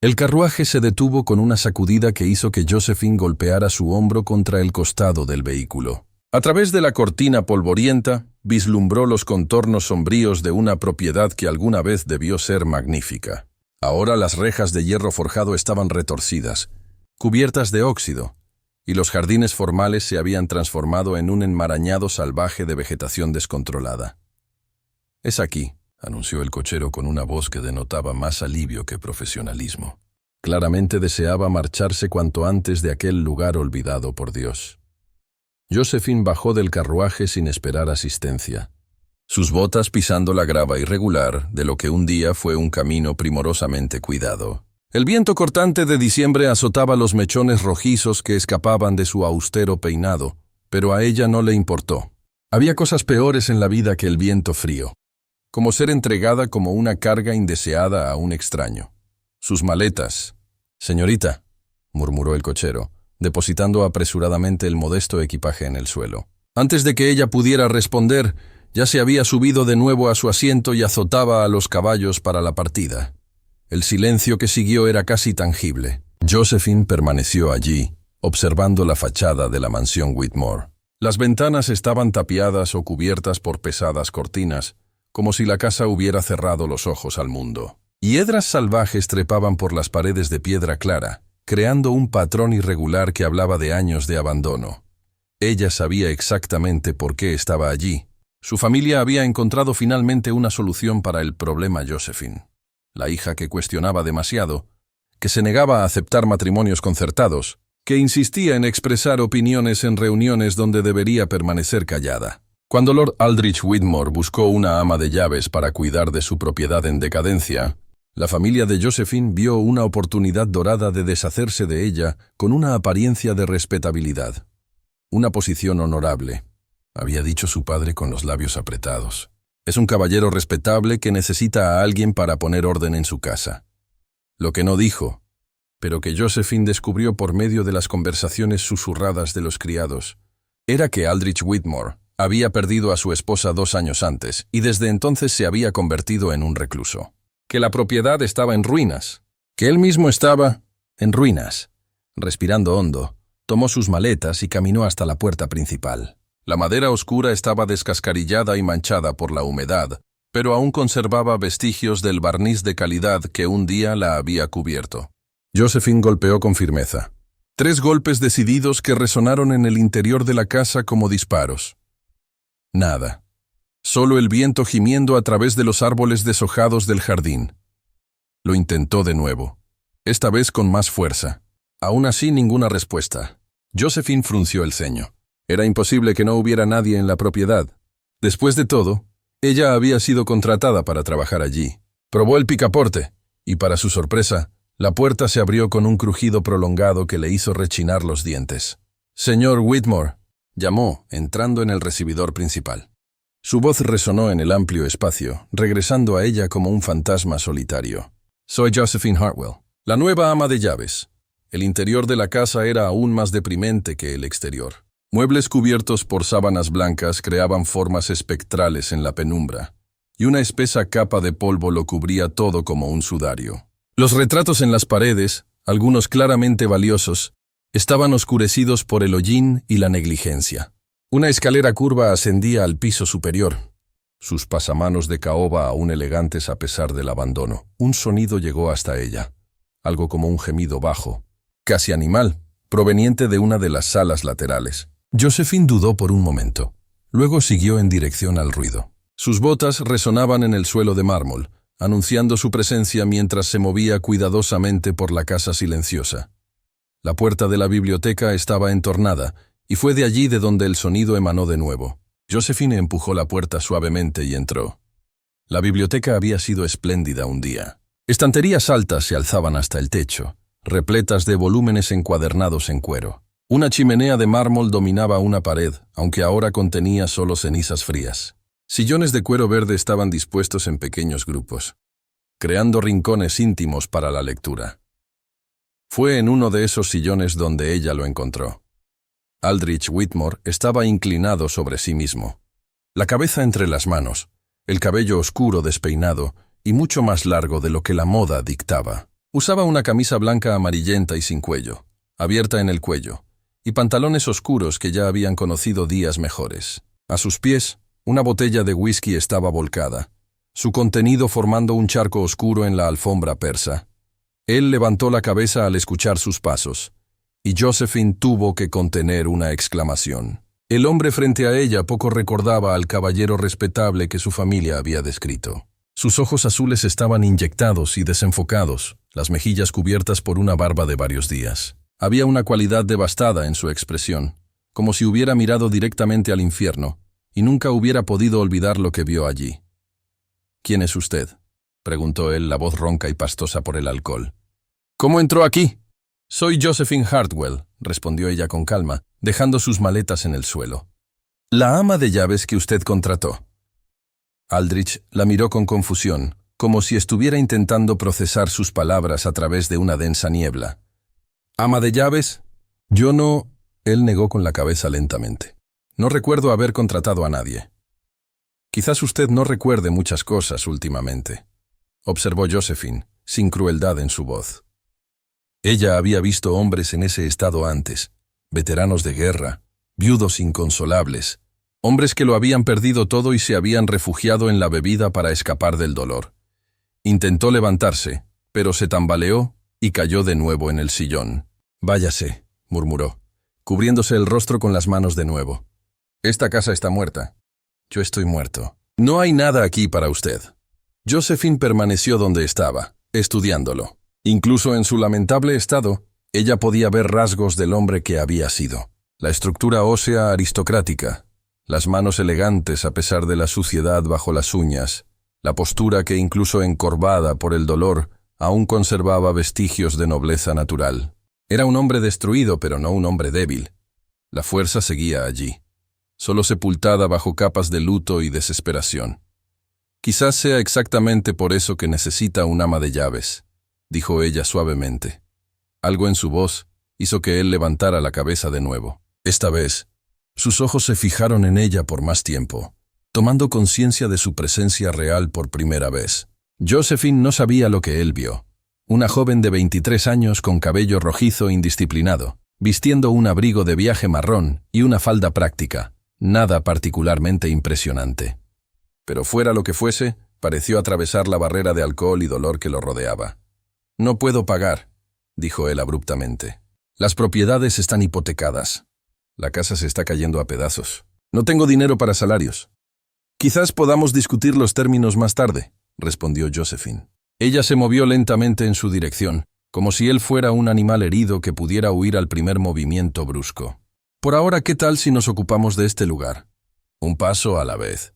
El carruaje se detuvo con una sacudida que hizo que Josephine golpeara su hombro contra el costado del vehículo. A través de la cortina polvorienta, vislumbró los contornos sombríos de una propiedad que alguna vez debió ser magnífica. Ahora las rejas de hierro forjado estaban retorcidas, cubiertas de óxido, y los jardines formales se habían transformado en un enmarañado salvaje de vegetación descontrolada. «Es aquí», anunció el cochero con una voz que denotaba más alivio que profesionalismo. Claramente deseaba marcharse cuanto antes de aquel lugar olvidado por Dios. Josephine bajó del carruaje sin esperar asistencia, sus botas pisando la grava irregular de lo que un día fue un camino primorosamente cuidado. El viento cortante de diciembre azotaba los mechones rojizos que escapaban de su austero peinado, pero a ella no le importó. Había cosas peores en la vida que el viento frío, como ser entregada como una carga indeseada a un extraño. Sus maletas. «Señorita», murmuró el cochero, depositando apresuradamente el modesto equipaje en el suelo. Antes de que ella pudiera responder, ya se había subido de nuevo a su asiento y azotaba a los caballos para la partida. El silencio que siguió era casi tangible. Josephine permaneció allí, observando la fachada de la mansión Whitmore. Las ventanas estaban tapiadas o cubiertas por pesadas cortinas, como si la casa hubiera cerrado los ojos al mundo. Hiedras salvajes trepaban por las paredes de piedra clara, creando un patrón irregular que hablaba de años de abandono. Ella sabía exactamente por qué estaba allí. Su familia había encontrado finalmente una solución para el problema Josephine. La hija que cuestionaba demasiado, que se negaba a aceptar matrimonios concertados, que insistía en expresar opiniones en reuniones donde debería permanecer callada. Cuando Lord Aldrich Whitmore buscó una ama de llaves para cuidar de su propiedad en decadencia, la familia de Josephine vio una oportunidad dorada de deshacerse de ella con una apariencia de respetabilidad. Una posición honorable, había dicho su padre con los labios apretados. Es un caballero respetable que necesita a alguien para poner orden en su casa. Lo que no dijo, pero que Josephine descubrió por medio de las conversaciones susurradas de los criados, era que Aldrich Whitmore había perdido a su esposa 2 años antes y desde entonces se había convertido en un recluso. Que la propiedad estaba en ruinas, que él mismo estaba en ruinas. Respirando hondo, tomó sus maletas y caminó hasta la puerta principal. La madera oscura estaba descascarillada y manchada por la humedad, pero aún conservaba vestigios del barniz de calidad que un día la había cubierto. Josephine golpeó con firmeza. 3 golpes decididos que resonaron en el interior de la casa como disparos. Nada. Solo el viento gimiendo a través de los árboles deshojados del jardín. Lo intentó de nuevo, esta vez con más fuerza. Aún así, ninguna respuesta. Josephine frunció el ceño. Era imposible que no hubiera nadie en la propiedad. Después de todo, ella había sido contratada para trabajar allí. Probó el picaporte, y para su sorpresa, la puerta se abrió con un crujido prolongado que le hizo rechinar los dientes. «Señor Whitmore», llamó, entrando en el recibidor principal. Su voz resonó en el amplio espacio, regresando a ella como un fantasma solitario. «Soy Josephine Hartwell, la nueva ama de llaves». El interior de la casa era aún más deprimente que el exterior. Muebles cubiertos por sábanas blancas creaban formas espectrales en la penumbra, y una espesa capa de polvo lo cubría todo como un sudario. Los retratos en las paredes, algunos claramente valiosos, estaban oscurecidos por el hollín y la negligencia. Una escalera curva ascendía al piso superior. Sus pasamanos de caoba aún elegantes a pesar del abandono. Un sonido llegó hasta ella, algo como un gemido bajo, casi animal, proveniente de una de las salas laterales. Josephine dudó por un momento. Luego siguió en dirección al ruido. Sus botas resonaban en el suelo de mármol, anunciando su presencia mientras se movía cuidadosamente por la casa silenciosa. La puerta de la biblioteca estaba entornada, y fue de allí de donde el sonido emanó de nuevo. Josephine empujó la puerta suavemente y entró. La biblioteca había sido espléndida un día. Estanterías altas se alzaban hasta el techo, repletas de volúmenes encuadernados en cuero. Una chimenea de mármol dominaba una pared, aunque ahora contenía solo cenizas frías. Sillones de cuero verde estaban dispuestos en pequeños grupos, creando rincones íntimos para la lectura. Fue en uno de esos sillones donde ella lo encontró. Aldrich Whitmore estaba inclinado sobre sí mismo, la cabeza entre las manos, el cabello oscuro despeinado y mucho más largo de lo que la moda dictaba. Usaba una camisa blanca amarillenta y sin cuello, abierta en el cuello, y pantalones oscuros que ya habían conocido días mejores. A sus pies, una botella de whisky estaba volcada, su contenido formando un charco oscuro en la alfombra persa. Él levantó la cabeza al escuchar sus pasos, y Josephine tuvo que contener una exclamación. El hombre frente a ella poco recordaba al caballero respetable que su familia había descrito. Sus ojos azules estaban inyectados y desenfocados, las mejillas cubiertas por una barba de varios días. Había una cualidad devastada en su expresión, como si hubiera mirado directamente al infierno, y nunca hubiera podido olvidar lo que vio allí. «¿Quién es usted?», preguntó él, la voz ronca y pastosa por el alcohol. «¿Cómo entró aquí?». «Soy Josephine Hartwell», respondió ella con calma, dejando sus maletas en el suelo. «La ama de llaves que usted contrató». Aldrich la miró con confusión, como si estuviera intentando procesar sus palabras a través de una densa niebla. «¿Ama de llaves? Yo no...». Él negó con la cabeza lentamente. «No recuerdo haber contratado a nadie». «Quizás usted no recuerde muchas cosas últimamente», observó Josephine, sin crueldad en su voz. Ella había visto hombres en ese estado antes, veteranos de guerra, viudos inconsolables, hombres que lo habían perdido todo y se habían refugiado en la bebida para escapar del dolor. Intentó levantarse, pero se tambaleó y cayó de nuevo en el sillón. «Váyase», murmuró, cubriéndose el rostro con las manos de nuevo. «Esta casa está muerta. Yo estoy muerto. No hay nada aquí para usted». Josephine permaneció donde estaba, estudiándolo. Incluso en su lamentable estado, ella podía ver rasgos del hombre que había sido. La estructura ósea aristocrática, las manos elegantes a pesar de la suciedad bajo las uñas, la postura que incluso encorvada por el dolor aún conservaba vestigios de nobleza natural. Era un hombre destruido, pero no un hombre débil. La fuerza seguía allí, solo sepultada bajo capas de luto y desesperación. «Quizás sea exactamente por eso que necesita un ama de llaves», dijo ella suavemente. Algo en su voz hizo que él levantara la cabeza de nuevo. Esta vez, sus ojos se fijaron en ella por más tiempo, tomando conciencia de su presencia real por primera vez. Josephine no sabía lo que él vio. Una joven de 23 años con cabello rojizo e indisciplinado, vistiendo un abrigo de viaje marrón y una falda práctica, nada particularmente impresionante. Pero fuera lo que fuese, pareció atravesar la barrera de alcohol y dolor que lo rodeaba. «No puedo pagar», dijo él abruptamente. «Las propiedades están hipotecadas. La casa se está cayendo a pedazos. No tengo dinero para salarios». «Quizás podamos discutir los términos más tarde», respondió Josephine. Ella se movió lentamente en su dirección, como si él fuera un animal herido que pudiera huir al primer movimiento brusco. «Por ahora, ¿qué tal si nos ocupamos de este lugar? Un paso a la vez».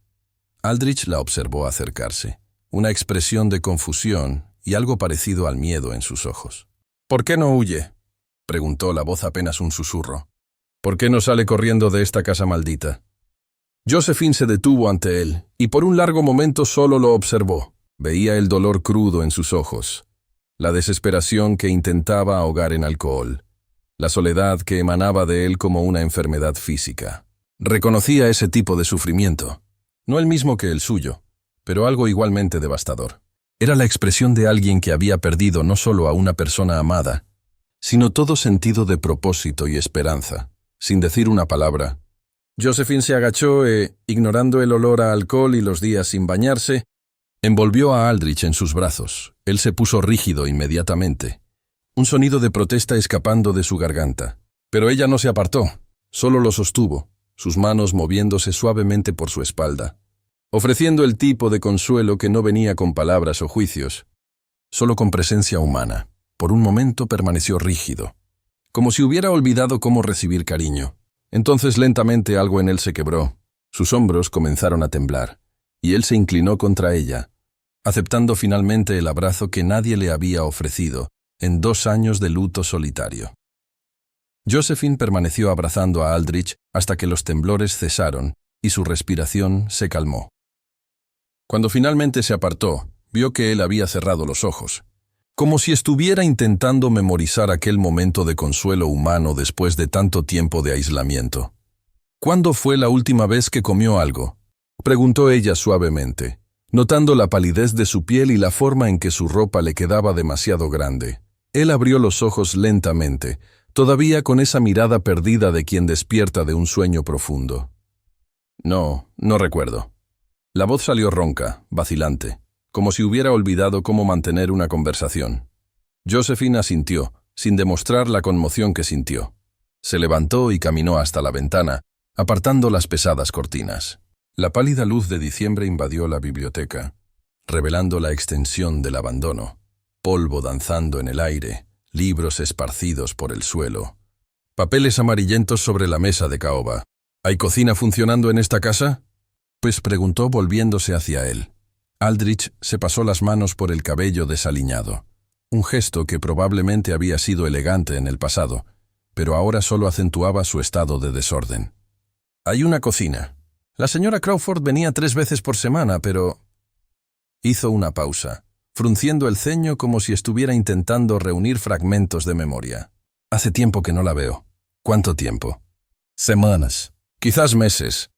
Aldrich la observó acercarse, una expresión de confusión y algo parecido al miedo en sus ojos. «¿Por qué no huye?», preguntó la voz apenas un susurro. «¿Por qué no sale corriendo de esta casa maldita?». Josephine se detuvo ante él, y por un largo momento solo lo observó. Veía el dolor crudo en sus ojos, la desesperación que intentaba ahogar en alcohol, la soledad que emanaba de él como una enfermedad física. Reconocía ese tipo de sufrimiento, no el mismo que el suyo, pero algo igualmente devastador. Era la expresión de alguien que había perdido no solo a una persona amada, sino todo sentido de propósito y esperanza, sin decir una palabra. Josephine se agachó e, ignorando el olor a alcohol y los días sin bañarse, envolvió a Aldrich en sus brazos. Él se puso rígido inmediatamente, un sonido de protesta escapando de su garganta. Pero ella no se apartó, solo lo sostuvo, sus manos moviéndose suavemente por su espalda, ofreciendo el tipo de consuelo que no venía con palabras o juicios, solo con presencia humana. Por un momento permaneció rígido, como si hubiera olvidado cómo recibir cariño. Entonces lentamente algo en él se quebró, sus hombros comenzaron a temblar, y él se inclinó contra ella, aceptando finalmente el abrazo que nadie le había ofrecido en 2 años de luto solitario. Josephine permaneció abrazando a Aldrich hasta que los temblores cesaron y su respiración se calmó. Cuando finalmente se apartó, vio que él había cerrado los ojos, como si estuviera intentando memorizar aquel momento de consuelo humano después de tanto tiempo de aislamiento. «¿Cuándo fue la última vez que comió algo?», preguntó ella suavemente, Notando la palidez de su piel y la forma en que su ropa le quedaba demasiado grande, él abrió los ojos lentamente, todavía con esa mirada perdida de quien despierta de un sueño profundo. No recuerdo. La voz salió ronca, vacilante, como si hubiera olvidado cómo mantener una conversación. Josephine asintió, sin demostrar la conmoción que sintió. Se levantó y caminó hasta la ventana, apartando las pesadas cortinas. La pálida luz de diciembre invadió la biblioteca, revelando la extensión del abandono. Polvo danzando en el aire, libros esparcidos por el suelo. Papeles amarillentos sobre la mesa de caoba. ¿Hay cocina funcionando en esta casa? Pues preguntó volviéndose hacia él. Aldrich se pasó las manos por el cabello desaliñado. Un gesto que probablemente había sido elegante en el pasado, pero ahora solo acentuaba su estado de desorden. Hay una cocina. La señora Crawford venía 3 veces por semana, pero... Hizo una pausa, frunciendo el ceño como si estuviera intentando reunir fragmentos de memoria. Hace tiempo que no la veo. ¿Cuánto tiempo? Semanas. Quizás meses.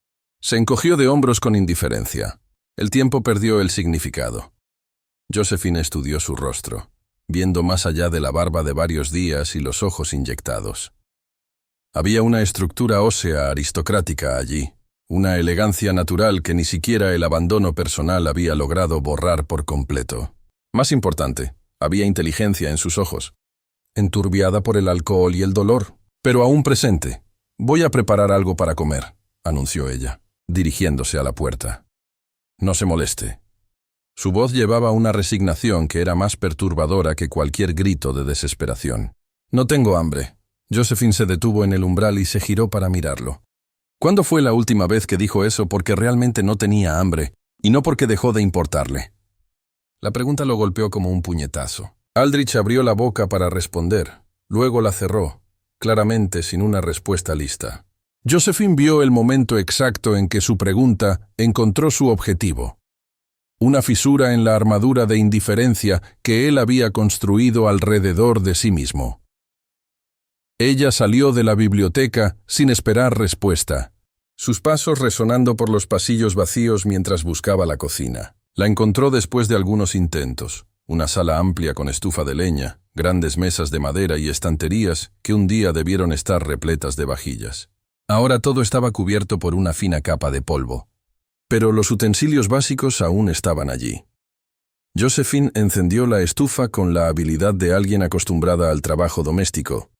Se encogió de hombros con indiferencia. El tiempo perdió el significado. Josephine estudió su rostro, viendo más allá de la barba de varios días y los ojos inyectados. Había una estructura ósea aristocrática allí, una elegancia natural que ni siquiera el abandono personal había logrado borrar por completo. Más importante, había inteligencia en sus ojos, enturbiada por el alcohol y el dolor, pero aún presente. «Voy a preparar algo para comer», anunció ella, dirigiéndose a la puerta. «No se moleste». Su voz llevaba una resignación que era más perturbadora que cualquier grito de desesperación. «No tengo hambre». Josephine se detuvo en el umbral y se giró para mirarlo. ¿Cuándo fue la última vez que dijo eso porque realmente no tenía hambre y no porque dejó de importarle? La pregunta lo golpeó como un puñetazo. Aldrich abrió la boca para responder, luego la cerró, claramente sin una respuesta lista. Josephine vio el momento exacto en que su pregunta encontró su objetivo. Una fisura en la armadura de indiferencia que él había construido alrededor de sí mismo. Ella salió de la biblioteca sin esperar respuesta, sus pasos resonando por los pasillos vacíos mientras buscaba la cocina. La encontró después de algunos intentos, una sala amplia con estufa de leña, grandes mesas de madera y estanterías que un día debieron estar repletas de vajillas. Ahora todo estaba cubierto por una fina capa de polvo, pero los utensilios básicos aún estaban allí. Josephine encendió la estufa con la habilidad de alguien acostumbrada al trabajo doméstico,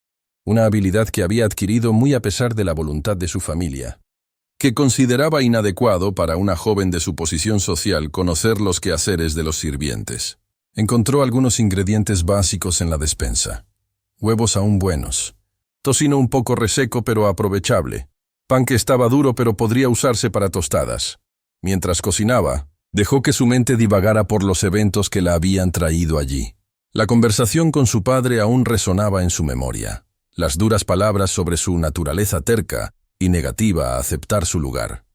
una habilidad que había adquirido muy a pesar de la voluntad de su familia, que consideraba inadecuado para una joven de su posición social conocer los quehaceres de los sirvientes. Encontró algunos ingredientes básicos en la despensa. Huevos aún buenos, tocino un poco reseco pero aprovechable, pan que estaba duro pero podría usarse para tostadas. Mientras cocinaba, dejó que su mente divagara por los eventos que la habían traído allí. La conversación con su padre aún resonaba en su memoria. Las duras palabras sobre su naturaleza terca y negativa a aceptar su lugar.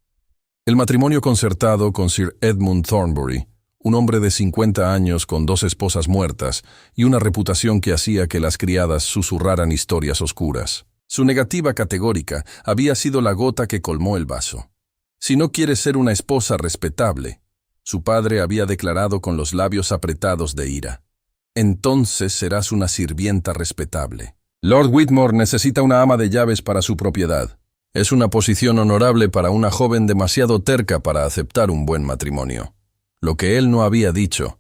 El matrimonio concertado con Sir Edmund Thornbury, un hombre de 50 años con 2 esposas muertas y una reputación que hacía que las criadas susurraran historias oscuras. Su negativa categórica había sido la gota que colmó el vaso. Si no quieres ser una esposa respetable, su padre había declarado con los labios apretados de ira, entonces serás una sirvienta respetable. Lord Whitmore necesita una ama de llaves para su propiedad. Es una posición honorable para una joven demasiado terca para aceptar un buen matrimonio. Lo que él no había dicho,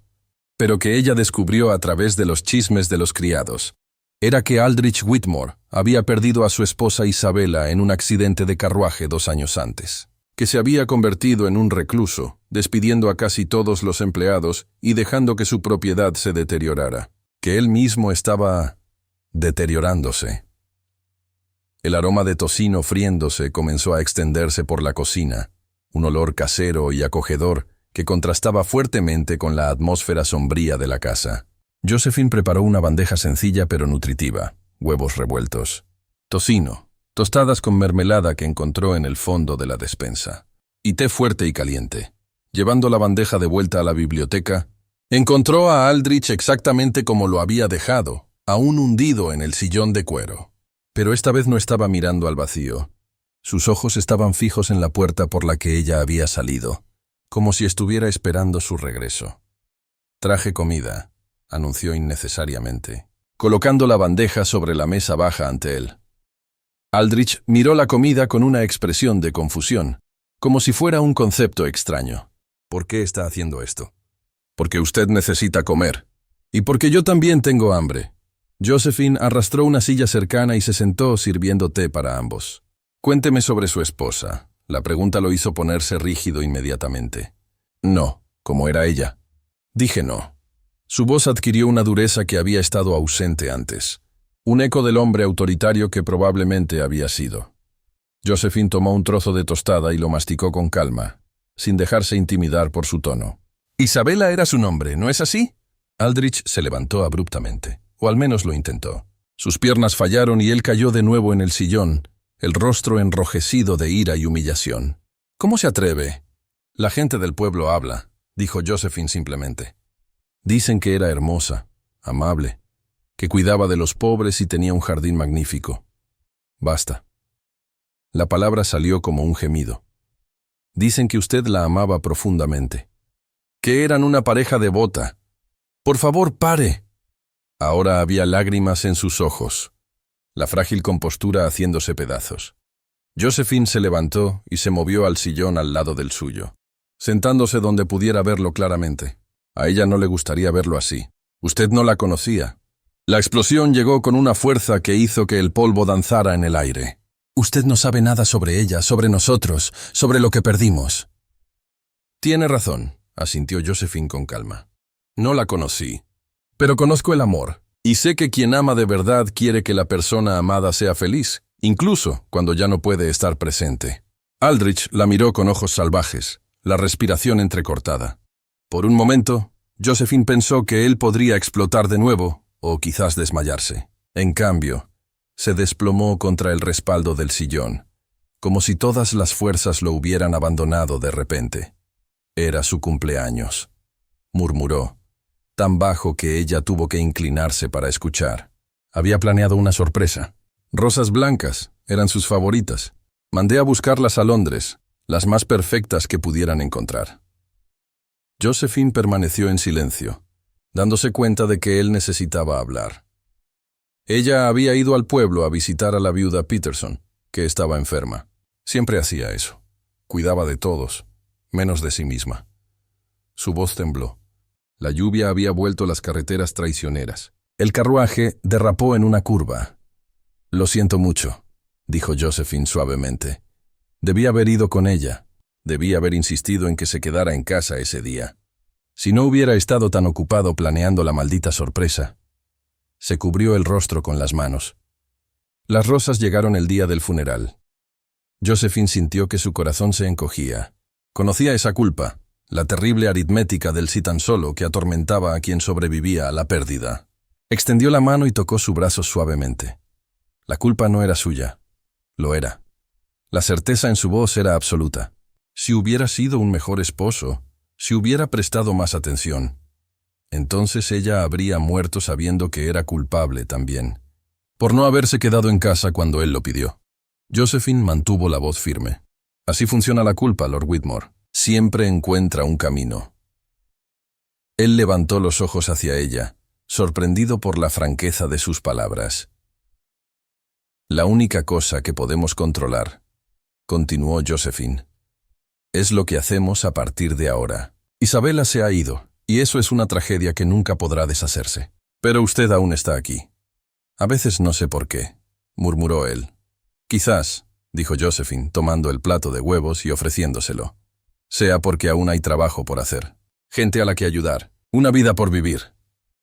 pero que ella descubrió a través de los chismes de los criados, era que Aldrich Whitmore había perdido a su esposa Isabella en un accidente de carruaje 2 años antes, que se había convertido en un recluso, despidiendo a casi todos los empleados y dejando que su propiedad se deteriorara, que él mismo estaba deteriorándose. El aroma de tocino friéndose comenzó a extenderse por la cocina, un olor casero y acogedor que contrastaba fuertemente con la atmósfera sombría de la casa. Josephine preparó una bandeja sencilla pero nutritiva, huevos revueltos, tocino, tostadas con mermelada que encontró en el fondo de la despensa, y té fuerte y caliente. Llevando la bandeja de vuelta a la biblioteca, encontró a Aldrich exactamente como lo había dejado, aún hundido en el sillón de cuero. Pero esta vez no estaba mirando al vacío. Sus ojos estaban fijos en la puerta por la que ella había salido, como si estuviera esperando su regreso. «Traje comida», anunció innecesariamente, colocando la bandeja sobre la mesa baja ante él. Aldrich miró la comida con una expresión de confusión, como si fuera un concepto extraño. «¿Por qué está haciendo esto?» «Porque usted necesita comer. Y porque yo también tengo hambre». Josephine arrastró una silla cercana y se sentó sirviendo té para ambos. «Cuénteme sobre su esposa». La pregunta lo hizo ponerse rígido inmediatamente. «No, como era ella». Dije no. Su voz adquirió una dureza que había estado ausente antes. Un eco del hombre autoritario que probablemente había sido. Josephine tomó un trozo de tostada y lo masticó con calma, sin dejarse intimidar por su tono. «Isabela era su nombre, ¿no es así?» Aldrich se levantó abruptamente, o al menos lo intentó. Sus piernas fallaron y él cayó de nuevo en el sillón, el rostro enrojecido de ira y humillación. «¿Cómo se atreve?» «La gente del pueblo habla», dijo Josephine simplemente. «Dicen que era hermosa, amable, que cuidaba de los pobres y tenía un jardín magnífico. Basta». La palabra salió como un gemido. «Dicen que usted la amaba profundamente, que eran una pareja devota. Por favor, pare». Ahora había lágrimas en sus ojos, la frágil compostura haciéndose pedazos. Josephine se levantó y se movió al sillón al lado del suyo, sentándose donde pudiera verlo claramente. A ella no le gustaría verlo así. Usted no la conocía. La explosión llegó con una fuerza que hizo que el polvo danzara en el aire. «Usted no sabe nada sobre ella, sobre nosotros, sobre lo que perdimos». «Tiene razón», asintió Josephine con calma. «No la conocí, pero conozco el amor, y sé que quien ama de verdad quiere que la persona amada sea feliz, incluso cuando ya no puede estar presente». Aldrich la miró con ojos salvajes, la respiración entrecortada. Por un momento, Josephine pensó que él podría explotar de nuevo, o quizás desmayarse. En cambio, se desplomó contra el respaldo del sillón, como si todas las fuerzas lo hubieran abandonado de repente. «Era su cumpleaños», murmuró, tan bajo que ella tuvo que inclinarse para escuchar. Había planeado una sorpresa. Rosas blancas eran sus favoritas. Mandé a buscarlas a Londres, las más perfectas que pudieran encontrar. Josephine permaneció en silencio, dándose cuenta de que él necesitaba hablar. Ella había ido al pueblo a visitar a la viuda Peterson, que estaba enferma. Siempre hacía eso. Cuidaba de todos, menos de sí misma. Su voz tembló. La lluvia había vuelto las carreteras traicioneras. El carruaje derrapó en una curva. «Lo siento mucho», dijo Josephine suavemente. «Debí haber ido con ella. Debí haber insistido en que se quedara en casa ese día. Si no hubiera estado tan ocupado planeando la maldita sorpresa». Se cubrió el rostro con las manos. Las rosas llegaron el día del funeral. Josephine sintió que su corazón se encogía. Conocía esa culpa, la terrible aritmética del sí tan solo que atormentaba a quien sobrevivía a la pérdida. Extendió la mano y tocó su brazo suavemente. La culpa no era suya. Lo era. La certeza en su voz era absoluta. Si hubiera sido un mejor esposo, si hubiera prestado más atención, entonces ella habría muerto sabiendo que era culpable también, por no haberse quedado en casa cuando él lo pidió. Josephine mantuvo la voz firme. «Así funciona la culpa, Lord Whitmore. Siempre encuentra un camino». Él levantó los ojos hacia ella, sorprendido por la franqueza de sus palabras. «La única cosa que podemos controlar», continuó Josephine, «es lo que hacemos a partir de ahora. Isabela se ha ido, y eso es una tragedia que nunca podrá deshacerse. Pero usted aún está aquí. A veces no sé por qué», murmuró él. «Quizás», dijo Josephine, tomando el plato de huevos y ofreciéndoselo, «sea porque aún hay trabajo por hacer, gente a la que ayudar, una vida por vivir».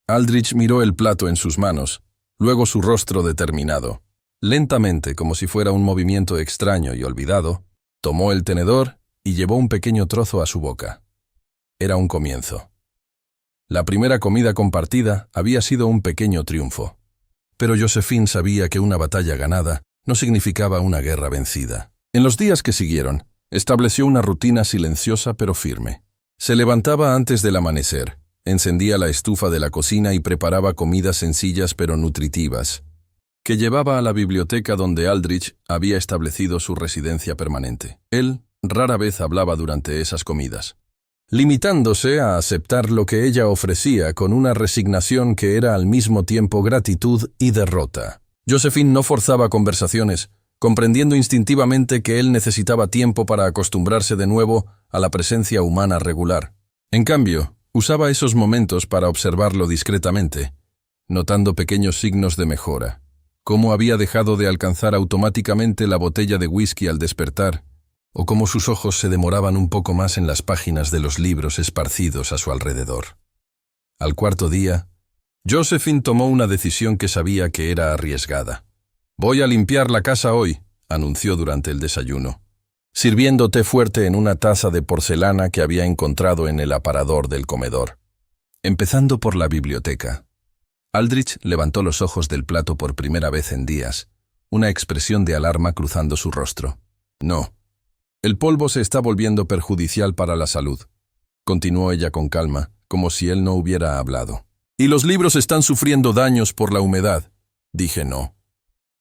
Aldrich miró el plato en sus manos, luego su rostro determinado. Lentamente, como si fuera un movimiento extraño y olvidado, tomó el tenedor y llevó un pequeño trozo a su boca. Era un comienzo. La primera comida compartida había sido un pequeño triunfo. Pero Josephine sabía que una batalla ganada no significaba una guerra vencida. En los días que siguieron, estableció una rutina silenciosa pero firme. Se levantaba antes del amanecer, encendía la estufa de la cocina y preparaba comidas sencillas pero nutritivas, que llevaba a la biblioteca donde Aldrich había establecido su residencia permanente. Él rara vez hablaba durante esas comidas. limitándose a aceptar lo que ella ofrecía con una resignación que era al mismo tiempo gratitud y derrota. Josephine no forzaba conversaciones, comprendiendo instintivamente que él necesitaba tiempo para acostumbrarse de nuevo a la presencia humana regular. En cambio, usaba esos momentos para observarlo discretamente, notando pequeños signos de mejora, cómo había dejado de alcanzar automáticamente la botella de whisky al despertar, o cómo sus ojos se demoraban un poco más en las páginas de los libros esparcidos a su alrededor. Al cuarto día, Josephine tomó una decisión que sabía que era arriesgada. «Voy a limpiar la casa hoy», anunció durante el desayuno, sirviendo té fuerte en una taza de porcelana que había encontrado en el aparador del comedor. Empezando por la biblioteca. Aldrich levantó los ojos del plato por primera vez en días, una expresión de alarma cruzando su rostro. «No. El polvo se está volviendo perjudicial para la salud», continuó ella con calma, como si él no hubiera hablado. «Y los libros están sufriendo daños por la humedad», dije no.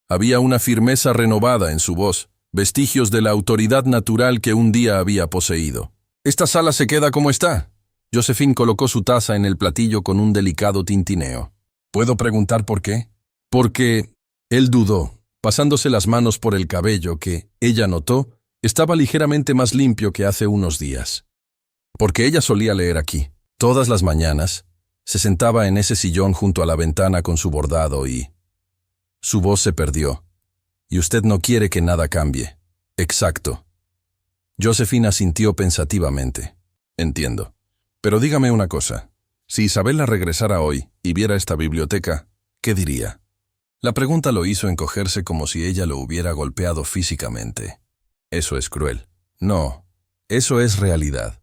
Había una firmeza renovada en su voz, vestigios de la autoridad natural que un día había poseído. «Esta sala se queda como está». Josephine colocó su taza en el platillo con un delicado tintineo. «¿Puedo preguntar por qué?» «Porque…» Él dudó, pasándose las manos por el cabello que, ella notó, estaba ligeramente más limpio que hace unos días. Porque ella solía leer aquí. Todas las mañanas, se sentaba en ese sillón junto a la ventana con su bordado y… Su voz se perdió. «Y usted no quiere que nada cambie». «Exacto». Josephine asintió pensativamente. «Entiendo. Pero dígame una cosa. Si Isabella regresara hoy y viera esta biblioteca, ¿qué diría?» La pregunta lo hizo encogerse como si ella lo hubiera golpeado físicamente. «Eso es cruel». «No, eso es realidad».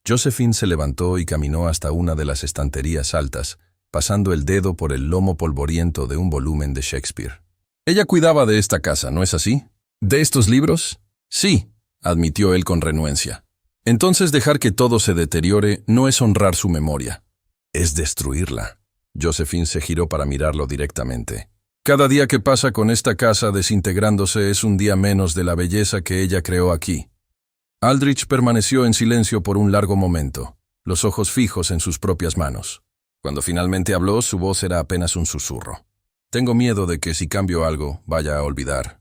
Josephine se levantó y caminó hasta una de las estanterías altas, pasando el dedo por el lomo polvoriento de un volumen de Shakespeare. «Ella cuidaba de esta casa, ¿no es así? ¿De estos libros?» «Sí», admitió él con renuencia. «Entonces dejar que todo se deteriore no es honrar su memoria. Es destruirla». Josephine se giró para mirarlo directamente. «Cada día que pasa con esta casa desintegrándose es un día menos de la belleza que ella creó aquí». Aldrich permaneció en silencio por un largo momento, los ojos fijos en sus propias manos. Cuando finalmente habló, su voz era apenas un susurro. «Tengo miedo de que si cambio algo, vaya a olvidar».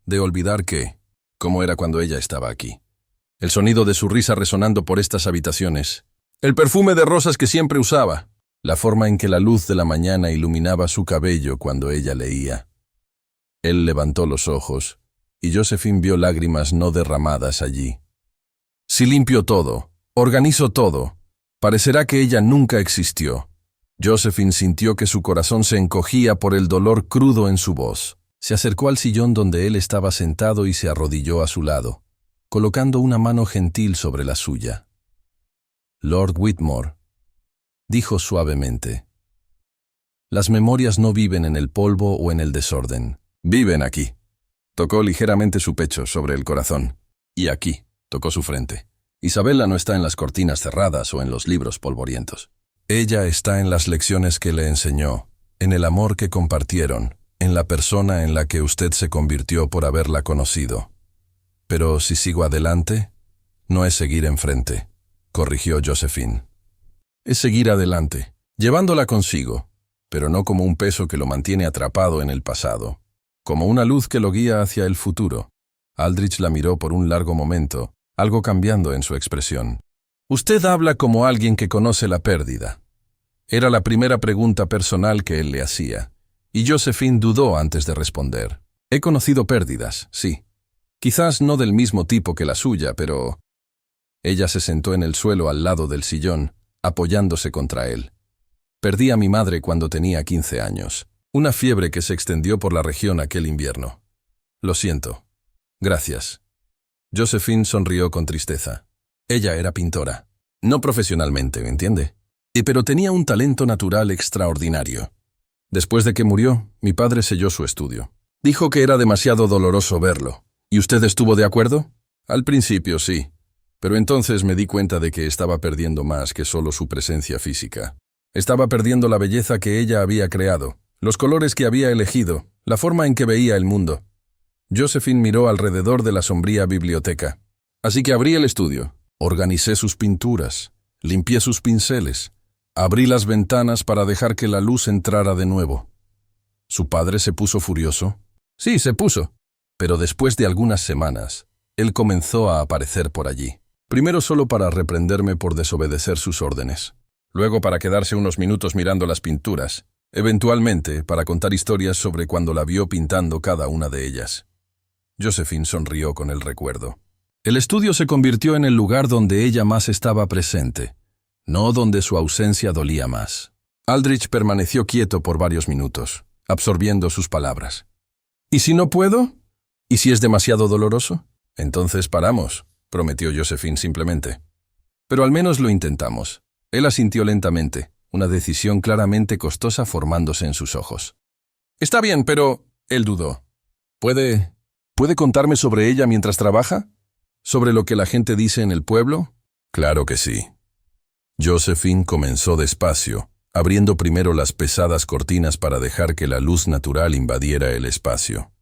«¿De olvidar qué?» «Cómo era cuando ella estaba aquí». El sonido de su risa resonando por estas habitaciones. «El perfume de rosas que siempre usaba». La forma en que la luz de la mañana iluminaba su cabello cuando ella leía. Él levantó los ojos, y Josephine vio lágrimas no derramadas allí. «Si limpio todo, organizo todo, parecerá que ella nunca existió». Josephine sintió que su corazón se encogía por el dolor crudo en su voz. Se acercó al sillón donde él estaba sentado y se arrodilló a su lado, colocando una mano gentil sobre la suya. «Lord Whitmore», dijo suavemente, «las memorias no viven en el polvo o en el desorden. Viven aquí». Tocó ligeramente su pecho sobre el corazón. «Y aquí», tocó su frente. «Isabella no está en las cortinas cerradas o en los libros polvorientos. Ella está en las lecciones que le enseñó, en el amor que compartieron, en la persona en la que usted se convirtió por haberla conocido. Pero si sigo adelante, no es seguir enfrente», corrigió Josephine. «Es seguir adelante, llevándola consigo, pero no como un peso que lo mantiene atrapado en el pasado, como una luz que lo guía hacia el futuro». Aldrich la miró por un largo momento, algo cambiando en su expresión. «Usted habla como alguien que conoce la pérdida». Era la primera pregunta personal que él le hacía, y Josephine dudó antes de responder. «He conocido pérdidas, sí. Quizás no del mismo tipo que la suya, pero…» Ella se sentó en el suelo al lado del sillón, apoyándose contra él. «Perdí a mi madre cuando tenía 15 años. Una fiebre que se extendió por la región aquel invierno. Lo siento. Gracias». Josephine sonrió con tristeza. Ella era pintora. No profesionalmente, ¿me entiende? Pero tenía un talento natural extraordinario. Después de que murió, mi padre selló su estudio. Dijo que era demasiado doloroso verlo. ¿Y usted estuvo de acuerdo? Al principio sí, pero entonces me di cuenta de que estaba perdiendo más que solo su presencia física. Estaba perdiendo la belleza que ella había creado, los colores que había elegido, la forma en que veía el mundo. Josephine miró alrededor de la sombría biblioteca. «Así que abrí el estudio. Organicé sus pinturas, limpié sus pinceles, abrí las ventanas para dejar que la luz entrara de nuevo. ¿Su padre se puso furioso? Sí, se puso. Pero después de algunas semanas, él comenzó a aparecer por allí. Primero solo para reprenderme por desobedecer sus órdenes. Luego para quedarse unos minutos mirando las pinturas. Eventualmente para contar historias sobre cuando la vio pintando cada una de ellas. Josephine sonrió con el recuerdo. El estudio se convirtió en el lugar donde ella más estaba presente, no donde su ausencia dolía más. Aldrich permaneció quieto por varios minutos, absorbiendo sus palabras. ¿Y si no puedo? ¿Y si es demasiado doloroso? Entonces paramos, prometió Josephine simplemente. Pero al menos lo intentamos. Él asintió lentamente, una decisión claramente costosa formándose en sus ojos. Está bien, pero... Él dudó. ¿Puede contarme sobre ella mientras trabaja? ¿Sobre lo que la gente dice en el pueblo? Claro que sí. Josephine comenzó despacio, abriendo primero las pesadas cortinas para dejar que la luz natural invadiera el espacio.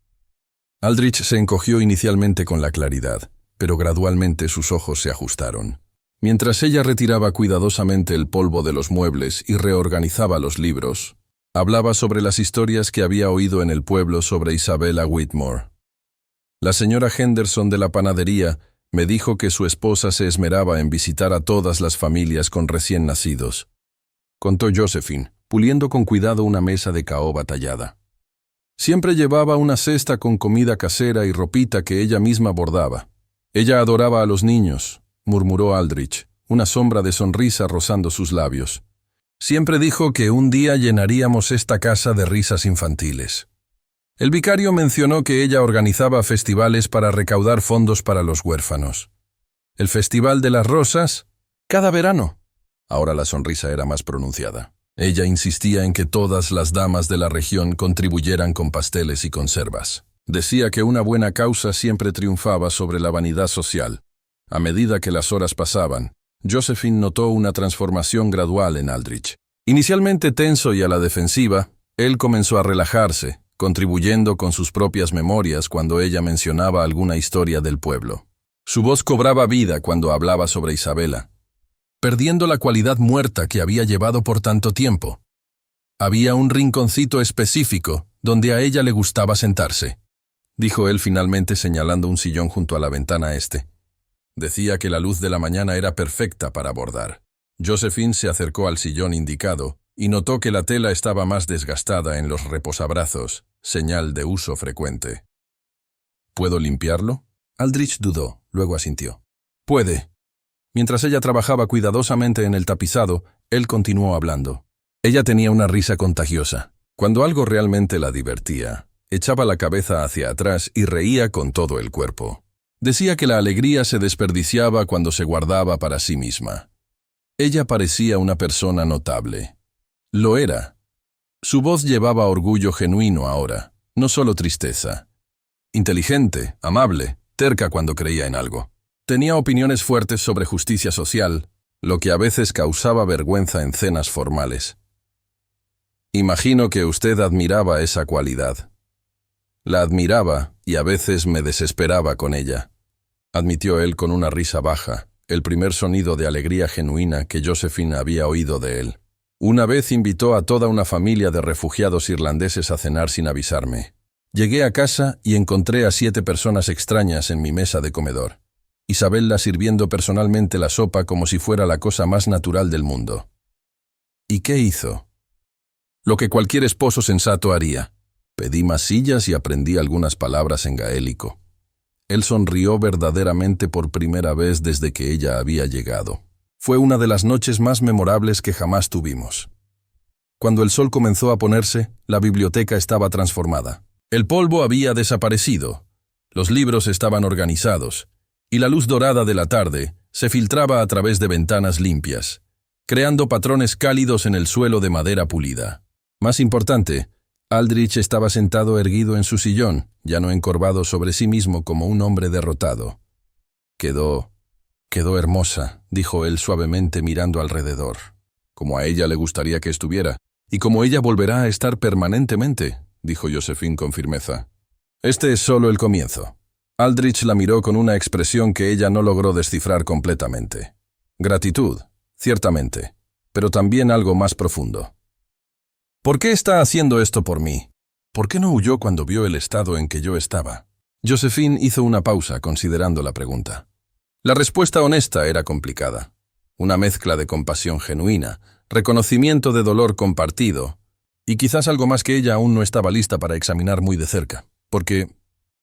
Aldrich se encogió inicialmente con la claridad, pero gradualmente sus ojos se ajustaron. Mientras ella retiraba cuidadosamente el polvo de los muebles y reorganizaba los libros, hablaba sobre las historias que había oído en el pueblo sobre Isabella Whitmore. La señora Henderson de la panadería me dijo que su esposa se esmeraba en visitar a todas las familias con recién nacidos, contó Josephine, puliendo con cuidado una mesa de caoba tallada. Siempre llevaba una cesta con comida casera y ropita que ella misma bordaba. Ella adoraba a los niños, murmuró Aldrich, una sombra de sonrisa rozando sus labios. Siempre dijo que un día llenaríamos esta casa de risas infantiles. El vicario mencionó que ella organizaba festivales para recaudar fondos para los huérfanos. El Festival de las Rosas, cada verano. Ahora la sonrisa era más pronunciada. Ella insistía en que todas las damas de la región contribuyeran con pasteles y conservas. Decía que una buena causa siempre triunfaba sobre la vanidad social. A medida que las horas pasaban, Josephine notó una transformación gradual en Aldrich. Inicialmente tenso y a la defensiva, él comenzó a relajarse, contribuyendo con sus propias memorias cuando ella mencionaba alguna historia del pueblo. Su voz cobraba vida cuando hablaba sobre Isabella, perdiendo la cualidad muerta que había llevado por tanto tiempo. Había un rinconcito específico donde a ella le gustaba sentarse, dijo él finalmente señalando un sillón junto a la ventana este. Decía que la luz de la mañana era perfecta para bordar. Josephine se acercó al sillón indicado y notó que la tela estaba más desgastada en los reposabrazos, señal de uso frecuente. ¿Puedo limpiarlo? Aldrich dudó, luego asintió. Puede. Mientras ella trabajaba cuidadosamente en el tapizado, él continuó hablando. Ella tenía una risa contagiosa. Cuando algo realmente la divertía, echaba la cabeza hacia atrás y reía con todo el cuerpo. Decía que la alegría se desperdiciaba cuando se guardaba para sí misma. Ella parecía una persona notable. Lo era. Su voz llevaba orgullo genuino ahora, no solo tristeza. Inteligente, amable, terca cuando creía en algo. Tenía opiniones fuertes sobre justicia social, lo que a veces causaba vergüenza en cenas formales. Imagino que usted admiraba esa cualidad. La admiraba y a veces me desesperaba con ella, admitió él con una risa baja, el primer sonido de alegría genuina que Josephine había oído de él. Una vez invitó a toda una familia de refugiados irlandeses a cenar sin avisarme. Llegué a casa y encontré a 7 personas extrañas en mi mesa de comedor. Isabella sirviendo personalmente la sopa como si fuera la cosa más natural del mundo. ¿Y qué hizo? Lo que cualquier esposo sensato haría. Pedí más sillas y aprendí algunas palabras en gaélico. Él sonrió verdaderamente por primera vez desde que ella había llegado. Fue una de las noches más memorables que jamás tuvimos. Cuando el sol comenzó a ponerse, la biblioteca estaba transformada. El polvo había desaparecido, los libros estaban organizados, y la luz dorada de la tarde se filtraba a través de ventanas limpias, creando patrones cálidos en el suelo de madera pulida. Más importante, Aldrich estaba sentado erguido en su sillón, ya no encorvado sobre sí mismo como un hombre derrotado. Quedó hermosa, dijo él suavemente mirando alrededor, como a ella le gustaría que estuviera, y como ella volverá a estar permanentemente, dijo Josephine con firmeza. Este es solo el comienzo. Aldrich la miró con una expresión que ella no logró descifrar completamente. Gratitud, ciertamente, pero también algo más profundo. ¿Por qué está haciendo esto por mí? ¿Por qué no huyó cuando vio el estado en que yo estaba? Josephine hizo una pausa considerando la pregunta. La respuesta honesta era complicada. Una mezcla de compasión genuina, reconocimiento de dolor compartido, y quizás algo más que ella aún no estaba lista para examinar muy de cerca. Porque,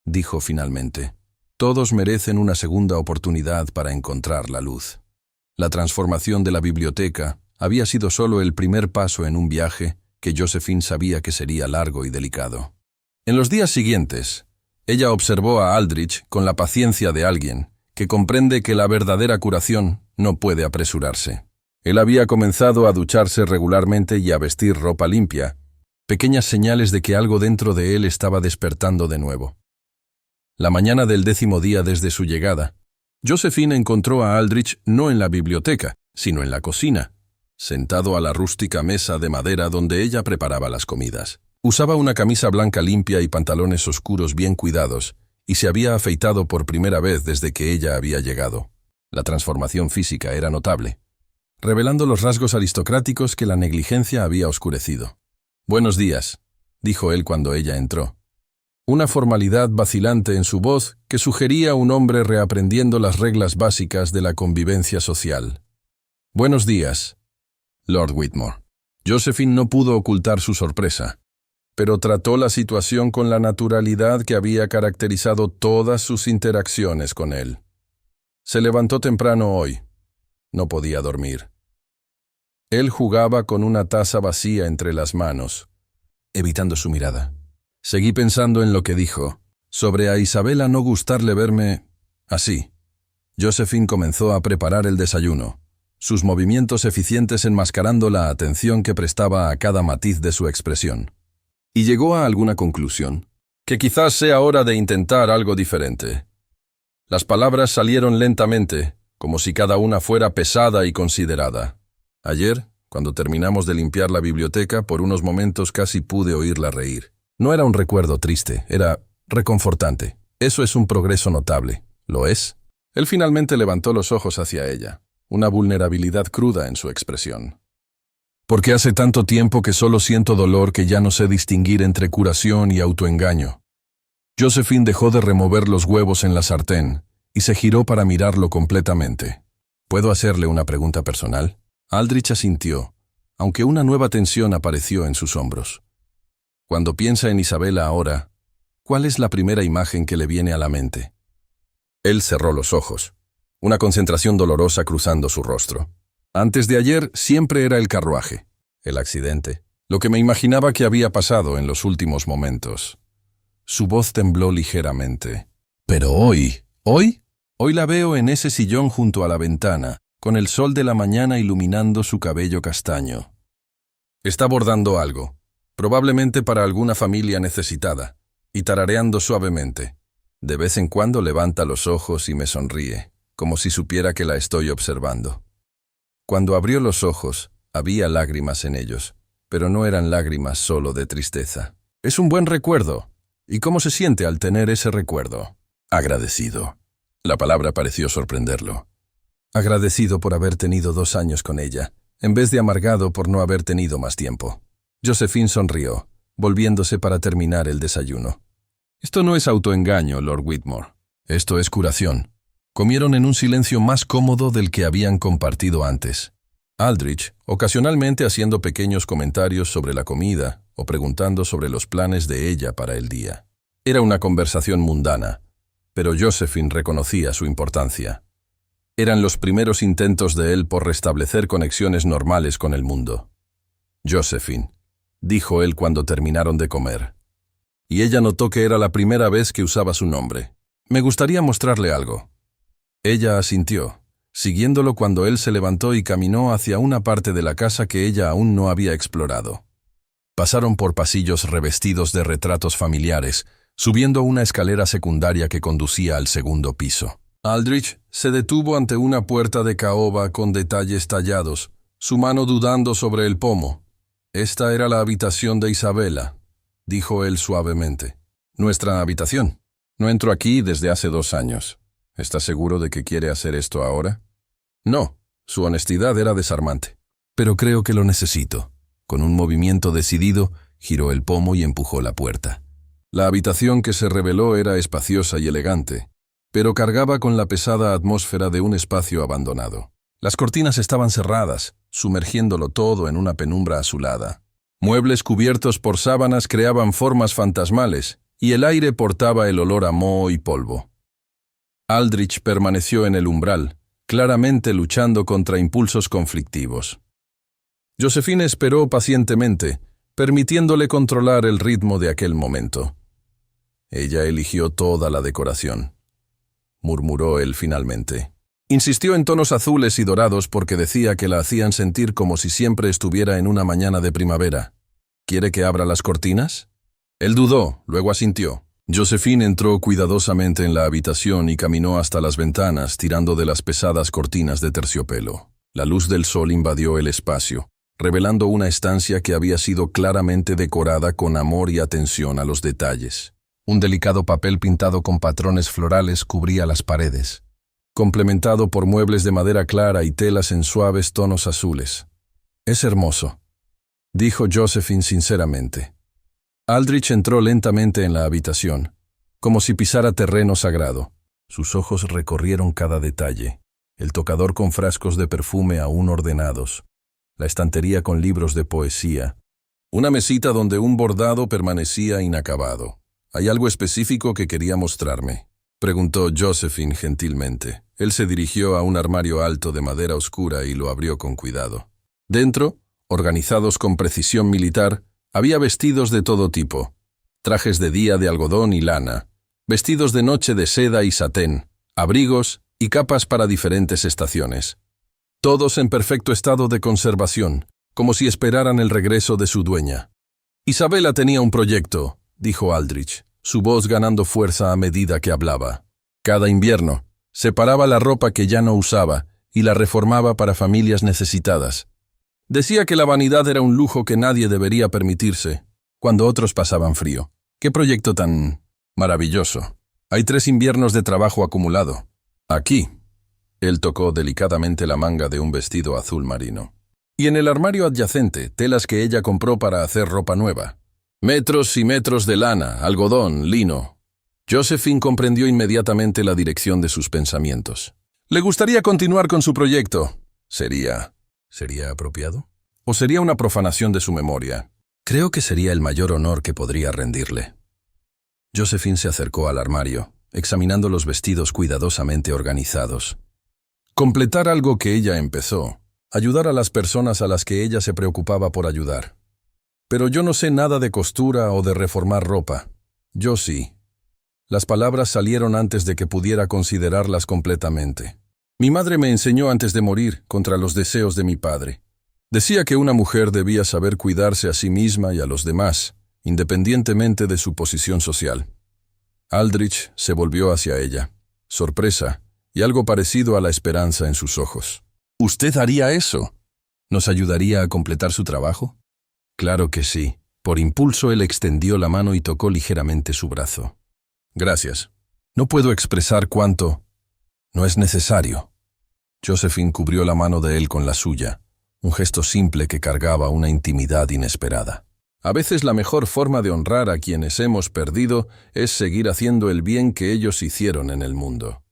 dijo finalmente, todos merecen una segunda oportunidad para encontrar la luz. La transformación de la biblioteca había sido solo el primer paso en un viaje que Josephine sabía que sería largo y delicado. En los días siguientes, ella observó a Aldrich con la paciencia de alguien que comprende que la verdadera curación no puede apresurarse. Él había comenzado a ducharse regularmente y a vestir ropa limpia, pequeñas señales de que algo dentro de él estaba despertando de nuevo. La mañana del 10º día desde su llegada, Josephine encontró a Aldrich no en la biblioteca, sino en la cocina, sentado a la rústica mesa de madera donde ella preparaba las comidas. Usaba una camisa blanca limpia y pantalones oscuros bien cuidados, y se había afeitado por primera vez desde que ella había llegado. La transformación física era notable, revelando los rasgos aristocráticos que la negligencia había oscurecido. «Buenos días», dijo él cuando ella entró. Una formalidad vacilante en su voz que sugería a un hombre reaprendiendo las reglas básicas de la convivencia social. «Buenos días, Lord Whitmore». Josephine no pudo ocultar su sorpresa, pero trató la situación con la naturalidad que había caracterizado todas sus interacciones con él. Se levantó temprano hoy. No podía dormir. Él jugaba con una taza vacía entre las manos, evitando su mirada. Seguí pensando en lo que dijo, sobre a Isabela no gustarle verme así. Josephine comenzó a preparar el desayuno, sus movimientos eficientes enmascarando la atención que prestaba a cada matiz de su expresión. Y llegó a alguna conclusión, que quizás sea hora de intentar algo diferente. Las palabras salieron lentamente, como si cada una fuera pesada y considerada. Ayer, cuando terminamos de limpiar la biblioteca, por unos momentos casi pude oírla reír. No era un recuerdo triste, era reconfortante. Eso es un progreso notable. ¿Lo es? Él finalmente levantó los ojos hacia ella, una vulnerabilidad cruda en su expresión. Porque hace tanto tiempo que solo siento dolor que ya no sé distinguir entre curación y autoengaño. Josephine dejó de remover los huevos en la sartén y se giró para mirarlo completamente. ¿Puedo hacerle una pregunta personal? Aldrich asintió, aunque una nueva tensión apareció en sus hombros. Cuando piensa en Isabela ahora, ¿cuál es la primera imagen que le viene a la mente? Él cerró los ojos, una concentración dolorosa cruzando su rostro. Antes de ayer siempre era el carruaje, el accidente, lo que me imaginaba que había pasado en los últimos momentos. Su voz tembló ligeramente. Pero hoy la veo en ese sillón junto a la ventana, con el sol de la mañana iluminando su cabello castaño. Está bordando algo, probablemente para alguna familia necesitada, y tarareando suavemente. De vez en cuando levanta los ojos y me sonríe, como si supiera que la estoy observando. Cuando abrió los ojos, había lágrimas en ellos, pero no eran lágrimas solo de tristeza. Es un buen recuerdo. ¿Y cómo se siente al tener ese recuerdo? Agradecido. La palabra pareció sorprenderlo. Agradecido por haber tenido 2 años con ella, en vez de amargado por no haber tenido más tiempo. Josephine sonrió, volviéndose para terminar el desayuno. Esto no es autoengaño, Lord Whitmore. Esto es curación. Comieron en un silencio más cómodo del que habían compartido antes. Aldrich, ocasionalmente haciendo pequeños comentarios sobre la comida o preguntando sobre los planes de ella para el día. Era una conversación mundana, pero Josephine reconocía su importancia. Eran los primeros intentos de él por restablecer conexiones normales con el mundo. Josephine, dijo él cuando terminaron de comer. Y ella notó que era la primera vez que usaba su nombre. Me gustaría mostrarle algo. Ella asintió, siguiéndolo cuando él se levantó y caminó hacia una parte de la casa que ella aún no había explorado. Pasaron por pasillos revestidos de retratos familiares, subiendo una escalera secundaria que conducía al 2º piso. Aldrich se detuvo ante una puerta de caoba con detalles tallados, su mano dudando sobre el pomo. Esta era la habitación de Isabela, dijo él suavemente. Nuestra habitación. No entro aquí desde hace 2 años. ¿Está seguro de que quiere hacer esto ahora? No, su honestidad era desarmante. Pero creo que lo necesito. Con un movimiento decidido, giró el pomo y empujó la puerta. La habitación que se reveló era espaciosa y elegante, pero cargaba con la pesada atmósfera de un espacio abandonado. Las cortinas estaban cerradas, sumergiéndolo todo en una penumbra azulada. Muebles cubiertos por sábanas creaban formas fantasmales, y el aire portaba el olor a moho y polvo. Aldrich permaneció en el umbral, claramente luchando contra impulsos conflictivos. Josephine esperó pacientemente, permitiéndole controlar el ritmo de aquel momento. Ella eligió toda la decoración, murmuró él finalmente. Insistió en tonos azules y dorados porque decía que la hacían sentir como si siempre estuviera en una mañana de primavera. ¿Quiere que abra las cortinas? Él dudó, luego asintió. Josephine entró cuidadosamente en la habitación y caminó hasta las ventanas, tirando de las pesadas cortinas de terciopelo. La luz del sol invadió el espacio, revelando una estancia que había sido claramente decorada con amor y atención a los detalles. Un delicado papel pintado con patrones florales cubría las paredes, complementado por muebles de madera clara y telas en suaves tonos azules. «Es hermoso», dijo Josephine sinceramente. Aldrich entró lentamente en la habitación, como si pisara terreno sagrado. Sus ojos recorrieron cada detalle, el tocador con frascos de perfume aún ordenados, la estantería con libros de poesía, una mesita donde un bordado permanecía inacabado. «¿Hay algo específico que quería mostrarme?», preguntó Josephine gentilmente. Él se dirigió a un armario alto de madera oscura y lo abrió con cuidado. Dentro, organizados con precisión militar, había vestidos de todo tipo, trajes de día de algodón y lana, vestidos de noche de seda y satén, abrigos y capas para diferentes estaciones. Todos en perfecto estado de conservación, como si esperaran el regreso de su dueña. «Isabella tenía un proyecto», dijo Aldrich, su voz ganando fuerza a medida que hablaba. Cada invierno, separaba la ropa que ya no usaba y la reformaba para familias necesitadas. Decía que la vanidad era un lujo que nadie debería permitirse, cuando otros pasaban frío. «¿Qué proyecto tan maravilloso? Hay 3 inviernos de trabajo acumulado. Aquí». Él tocó delicadamente la manga de un vestido azul marino. «Y en el armario adyacente, telas que ella compró para hacer ropa nueva. Metros y metros de lana, algodón, lino». Josephine comprendió inmediatamente la dirección de sus pensamientos. «Le gustaría continuar con su proyecto. ¿Sería apropiado? ¿O sería una profanación de su memoria? Creo que sería el mayor honor que podría rendirle». Josephine se acercó al armario, examinando los vestidos cuidadosamente organizados. Completar algo que ella empezó, ayudar a las personas a las que ella se preocupaba por ayudar. «Pero yo no sé nada de costura o de reformar ropa. Yo sí». Las palabras salieron antes de que pudiera considerarlas completamente. «Mi madre me enseñó antes de morir contra los deseos de mi padre. Decía que una mujer debía saber cuidarse a sí misma y a los demás, independientemente de su posición social». Aldrich se volvió hacia ella, sorpresa y algo parecido a la esperanza en sus ojos. «¿Usted haría eso? ¿Nos ayudaría a completar su trabajo?» «Claro que sí». Por impulso él extendió la mano y tocó ligeramente su brazo. «Gracias. No puedo expresar cuánto. No es necesario». Josephine cubrió la mano de él con la suya, un gesto simple que cargaba una intimidad inesperada. A veces la mejor forma de honrar a quienes hemos perdido es seguir haciendo el bien que ellos hicieron en el mundo.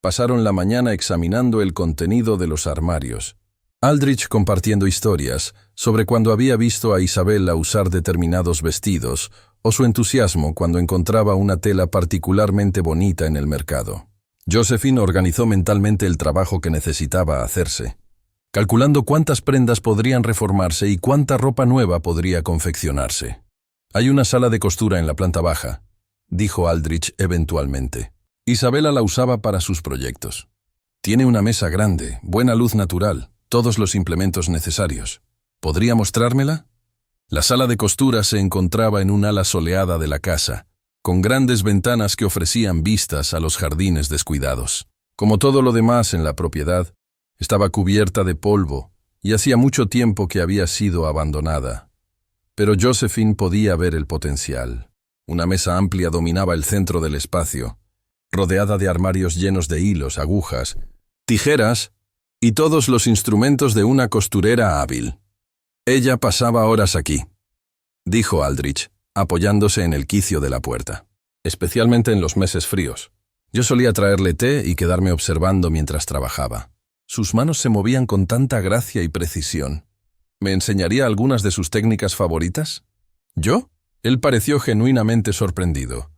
Pasaron la mañana examinando el contenido de los armarios. Aldrich compartiendo historias sobre cuando había visto a Isabella usar determinados vestidos o su entusiasmo cuando encontraba una tela particularmente bonita en el mercado. Josephine organizó mentalmente el trabajo que necesitaba hacerse, calculando cuántas prendas podrían reformarse y cuánta ropa nueva podría confeccionarse. «Hay una sala de costura en la planta baja», dijo Aldrich eventualmente. Isabella la usaba para sus proyectos. «Tiene una mesa grande, buena luz natural, todos los implementos necesarios. ¿Podría mostrármela?» La sala de costura se encontraba en un ala soleada de la casa, con grandes ventanas que ofrecían vistas a los jardines descuidados. Como todo lo demás en la propiedad, estaba cubierta de polvo y hacía mucho tiempo que había sido abandonada. Pero Josephine podía ver el potencial. Una mesa amplia dominaba el centro del espacio, rodeada de armarios llenos de hilos, agujas, tijeras y todos los instrumentos de una costurera hábil. Ella pasaba horas aquí, dijo Aldrich, apoyándose en el quicio de la puerta. Especialmente en los meses fríos. Yo solía traerle té y quedarme observando mientras trabajaba. Sus manos se movían con tanta gracia y precisión. ¿Me enseñaría algunas de sus técnicas favoritas? ¿Yo? Él pareció genuinamente sorprendido.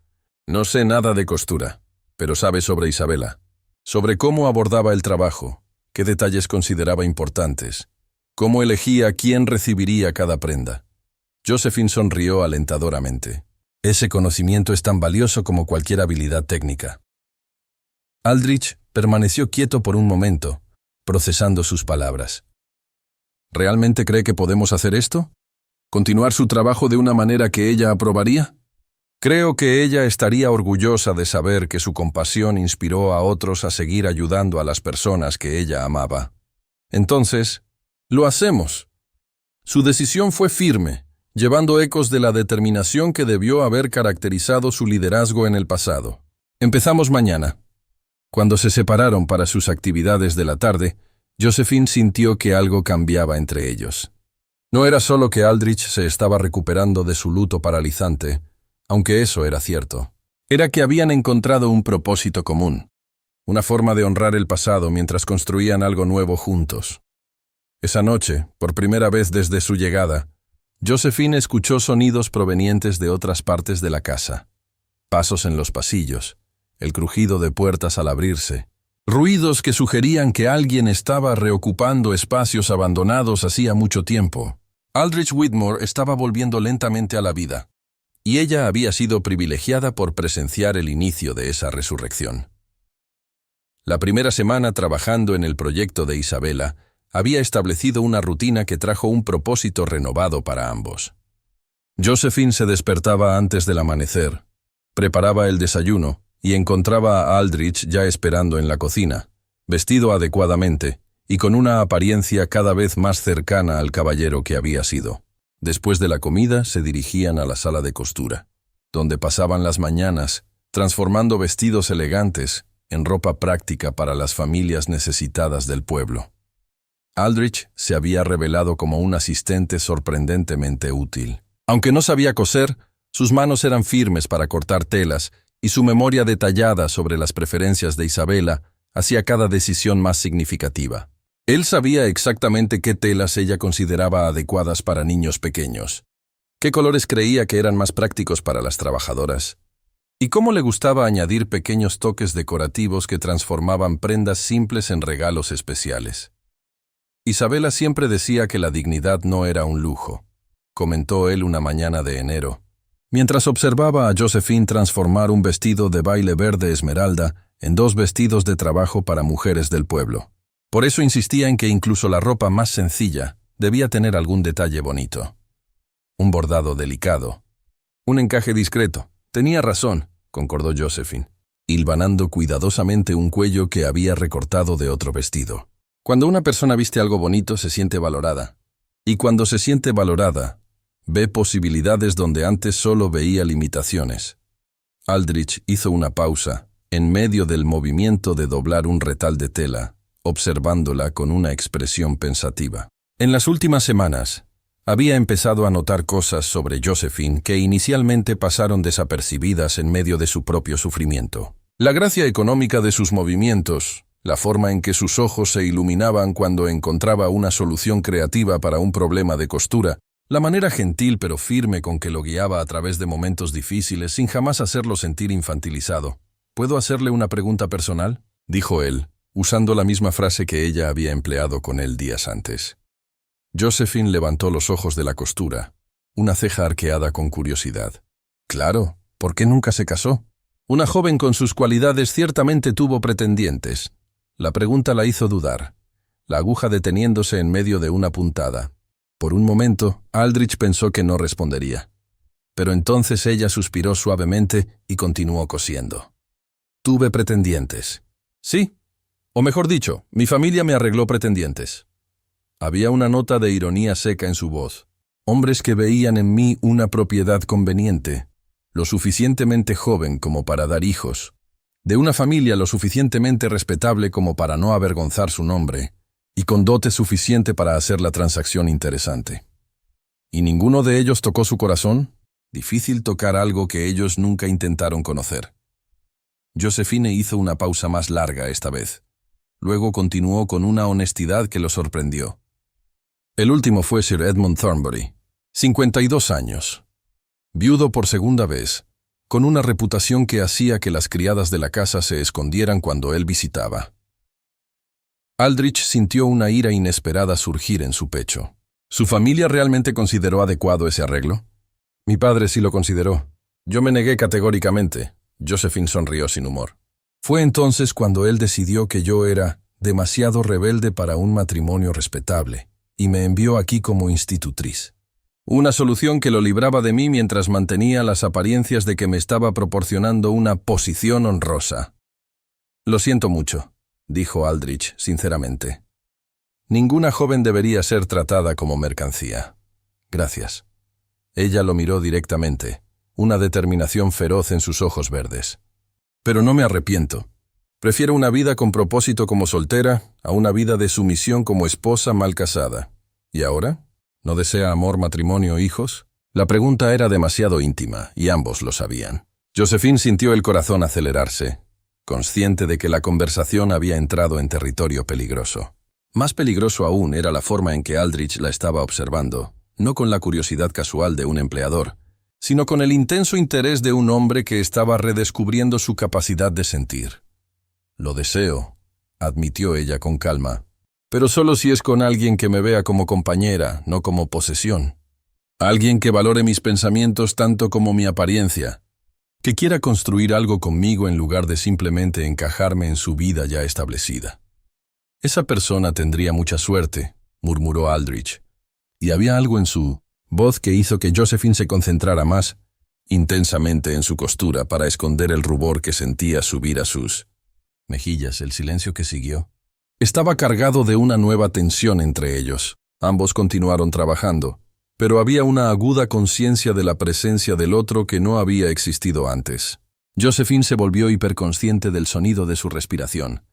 No sé nada de costura, pero sabe sobre Isabela, sobre cómo abordaba el trabajo, qué detalles consideraba importantes, cómo elegía quién recibiría cada prenda. Josephine sonrió alentadoramente. Ese conocimiento es tan valioso como cualquier habilidad técnica. Aldrich permaneció quieto por un momento, procesando sus palabras. ¿Realmente cree que podemos hacer esto? ¿Continuar su trabajo de una manera que ella aprobaría? Creo que ella estaría orgullosa de saber que su compasión inspiró a otros a seguir ayudando a las personas que ella amaba. Entonces, lo hacemos. Su decisión fue firme, llevando ecos de la determinación que debió haber caracterizado su liderazgo en el pasado. Empezamos mañana. Cuando se separaron para sus actividades de la tarde, Josephine sintió que algo cambiaba entre ellos. No era solo que Aldrich se estaba recuperando de su luto paralizante, aunque eso era cierto. Era que habían encontrado un propósito común, una forma de honrar el pasado mientras construían algo nuevo juntos. Esa noche, por primera vez desde su llegada, Josephine escuchó sonidos provenientes de otras partes de la casa. Pasos en los pasillos, el crujido de puertas al abrirse, ruidos que sugerían que alguien estaba reocupando espacios abandonados hacía mucho tiempo. Aldrich Whitmore estaba volviendo lentamente a la vida, y ella había sido privilegiada por presenciar el inicio de esa resurrección. La primera semana trabajando en el proyecto de Isabela, había establecido una rutina que trajo un propósito renovado para ambos. Josephine se despertaba antes del amanecer, preparaba el desayuno y encontraba a Aldrich ya esperando en la cocina, vestido adecuadamente y con una apariencia cada vez más cercana al caballero que había sido. Después de la comida se dirigían a la sala de costura, donde pasaban las mañanas, transformando vestidos elegantes en ropa práctica para las familias necesitadas del pueblo. Aldrich se había revelado como un asistente sorprendentemente útil. Aunque no sabía coser, sus manos eran firmes para cortar telas y su memoria detallada sobre las preferencias de Isabela hacía cada decisión más significativa. Él sabía exactamente qué telas ella consideraba adecuadas para niños pequeños, qué colores creía que eran más prácticos para las trabajadoras, y cómo le gustaba añadir pequeños toques decorativos que transformaban prendas simples en regalos especiales. Isabela siempre decía que la dignidad no era un lujo, comentó él una mañana de enero, mientras observaba a Josephine transformar un vestido de baile verde esmeralda en 2 vestidos de trabajo para mujeres del pueblo. Por eso insistía en que incluso la ropa más sencilla debía tener algún detalle bonito. Un bordado delicado, un encaje discreto. Tenía razón, concordó Josephine, hilvanando cuidadosamente un cuello que había recortado de otro vestido. Cuando una persona viste algo bonito se siente valorada, y cuando se siente valorada, ve posibilidades donde antes solo veía limitaciones. Aldrich hizo una pausa en medio del movimiento de doblar un retal de tela, observándola con una expresión pensativa. En las últimas semanas, había empezado a notar cosas sobre Josephine que inicialmente pasaron desapercibidas en medio de su propio sufrimiento. La gracia económica de sus movimientos, la forma en que sus ojos se iluminaban cuando encontraba una solución creativa para un problema de costura, la manera gentil pero firme con que lo guiaba a través de momentos difíciles sin jamás hacerlo sentir infantilizado. ¿Puedo hacerle una pregunta personal?, dijo él, usando la misma frase que ella había empleado con él días antes. Josephine levantó los ojos de la costura, una ceja arqueada con curiosidad. Claro, ¿por qué nunca se casó? Una joven con sus cualidades ciertamente tuvo pretendientes. La pregunta la hizo dudar, la aguja deteniéndose en medio de una puntada. Por un momento, Aldrich pensó que no respondería. Pero entonces ella suspiró suavemente y continuó cosiendo. Tuve pretendientes. Sí, o mejor dicho, mi familia me arregló pretendientes. Había una nota de ironía seca en su voz. Hombres que veían en mí una propiedad conveniente, lo suficientemente joven como para dar hijos, de una familia lo suficientemente respetable como para no avergonzar su nombre, y con dote suficiente para hacer la transacción interesante. ¿Y ninguno de ellos tocó su corazón? Difícil tocar algo que ellos nunca intentaron conocer. Josephine hizo una pausa más larga esta vez. Luego continuó con una honestidad que lo sorprendió. El último fue Sir Edmund Thornbury, 52 años, viudo por segunda vez, con una reputación que hacía que las criadas de la casa se escondieran cuando él visitaba. Aldrich sintió una ira inesperada surgir en su pecho. ¿Su familia realmente consideró adecuado ese arreglo? Mi padre sí lo consideró. Yo me negué categóricamente. Josephine sonrió sin humor. Fue entonces cuando él decidió que yo era demasiado rebelde para un matrimonio respetable, y me envió aquí como institutriz. Una solución que lo libraba de mí mientras mantenía las apariencias de que me estaba proporcionando una posición honrosa. Lo siento mucho, dijo Aldrich sinceramente. Ninguna joven debería ser tratada como mercancía. Gracias. Ella lo miró directamente, una determinación feroz en sus ojos verdes. Pero no me arrepiento. Prefiero una vida con propósito como soltera a una vida de sumisión como esposa mal casada. ¿Y ahora? ¿No desea amor, matrimonio, hijos? La pregunta era demasiado íntima, y ambos lo sabían. Josephine sintió el corazón acelerarse, consciente de que la conversación había entrado en territorio peligroso. Más peligroso aún era la forma en que Aldrich la estaba observando, no con la curiosidad casual de un empleador, sino con el intenso interés de un hombre que estaba redescubriendo su capacidad de sentir. Lo deseo, admitió ella con calma, pero solo si es con alguien que me vea como compañera, no como posesión. Alguien que valore mis pensamientos tanto como mi apariencia, que quiera construir algo conmigo en lugar de simplemente encajarme en su vida ya establecida. Esa persona tendría mucha suerte, murmuró Aldrich, y había algo en su voz que hizo que Josephine se concentrara más intensamente en su costura para esconder el rubor que sentía subir a sus mejillas. El silencio que siguió estaba cargado de una nueva tensión entre ellos. Ambos continuaron trabajando, pero había una aguda conciencia de la presencia del otro que no había existido antes. Josephine se volvió hiperconsciente del sonido de su respiración,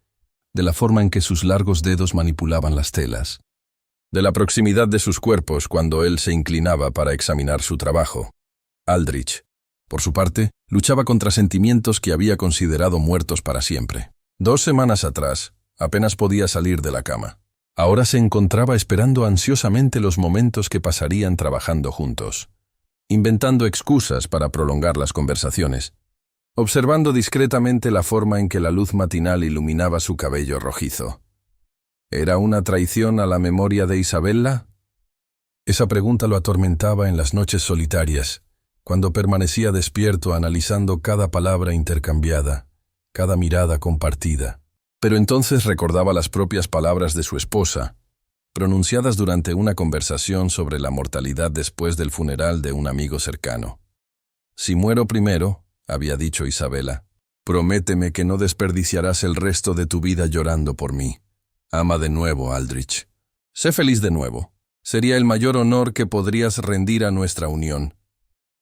de la forma en que sus largos dedos manipulaban las telas, de la proximidad de sus cuerpos cuando él se inclinaba para examinar su trabajo. Aldrich, por su parte, luchaba contra sentimientos que había considerado muertos para siempre. 2 semanas atrás, apenas podía salir de la cama. Ahora se encontraba esperando ansiosamente los momentos que pasarían trabajando juntos, inventando excusas para prolongar las conversaciones, observando discretamente la forma en que la luz matinal iluminaba su cabello rojizo. ¿Era una traición a la memoria de Isabella? Esa pregunta lo atormentaba en las noches solitarias, cuando permanecía despierto analizando cada palabra intercambiada, cada mirada compartida. Pero entonces recordaba las propias palabras de su esposa, pronunciadas durante una conversación sobre la mortalidad después del funeral de un amigo cercano. «Si muero primero», había dicho Isabella, «prométeme que no desperdiciarás el resto de tu vida llorando por mí. Ama de nuevo, Aldrich. Sé feliz de nuevo. Sería el mayor honor que podrías rendir a nuestra unión.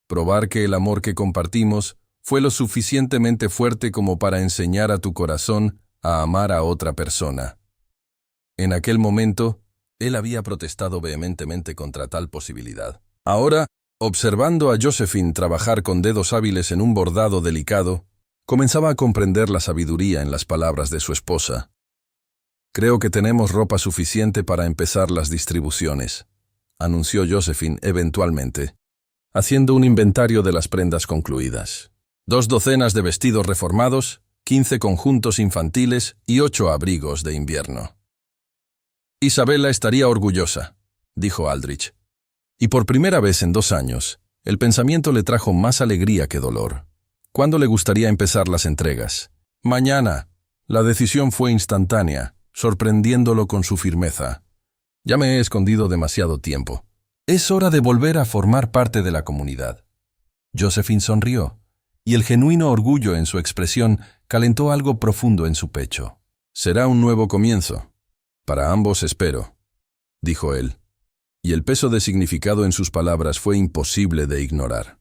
Probar que el amor que compartimos fue lo suficientemente fuerte como para enseñar a tu corazón a amar a otra persona». En aquel momento, él había protestado vehementemente contra tal posibilidad. Ahora, observando a Josephine trabajar con dedos hábiles en un bordado delicado, comenzaba a comprender la sabiduría en las palabras de su esposa. «Creo que tenemos ropa suficiente para empezar las distribuciones», anunció Josephine eventualmente, haciendo un inventario de las prendas concluidas. 2 docenas de vestidos reformados, 15 conjuntos infantiles y 8 abrigos de invierno. «Isabella estaría orgullosa», dijo Aldrich. Y por primera vez en 2 años, el pensamiento le trajo más alegría que dolor. ¿Cuándo le gustaría empezar las entregas? «Mañana». La decisión fue instantánea, sorprendiéndolo con su firmeza. «Ya me he escondido demasiado tiempo. Es hora de volver a formar parte de la comunidad». Josephine sonrió, y el genuino orgullo en su expresión calentó algo profundo en su pecho. «Será un nuevo comienzo. Para ambos espero», dijo él, y el peso de significado en sus palabras fue imposible de ignorar.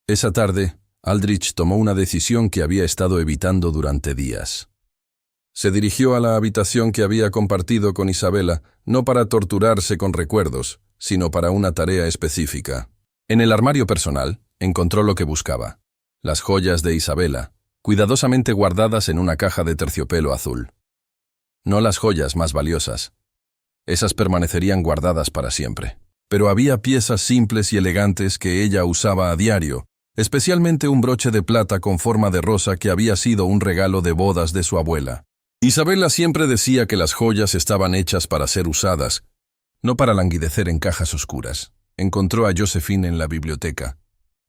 Esa tarde, Aldrich tomó una decisión que había estado evitando durante días. Se dirigió a la habitación que había compartido con Isabela, no para torturarse con recuerdos, sino para una tarea específica. En el armario personal, encontró lo que buscaba: las joyas de Isabela, cuidadosamente guardadas en una caja de terciopelo azul. No las joyas más valiosas. Esas permanecerían guardadas para siempre. Pero había piezas simples y elegantes que ella usaba a diario, especialmente un broche de plata con forma de rosa que había sido un regalo de bodas de su abuela. Isabela siempre decía que las joyas estaban hechas para ser usadas, no para languidecer en cajas oscuras. Encontró a Josephine en la biblioteca,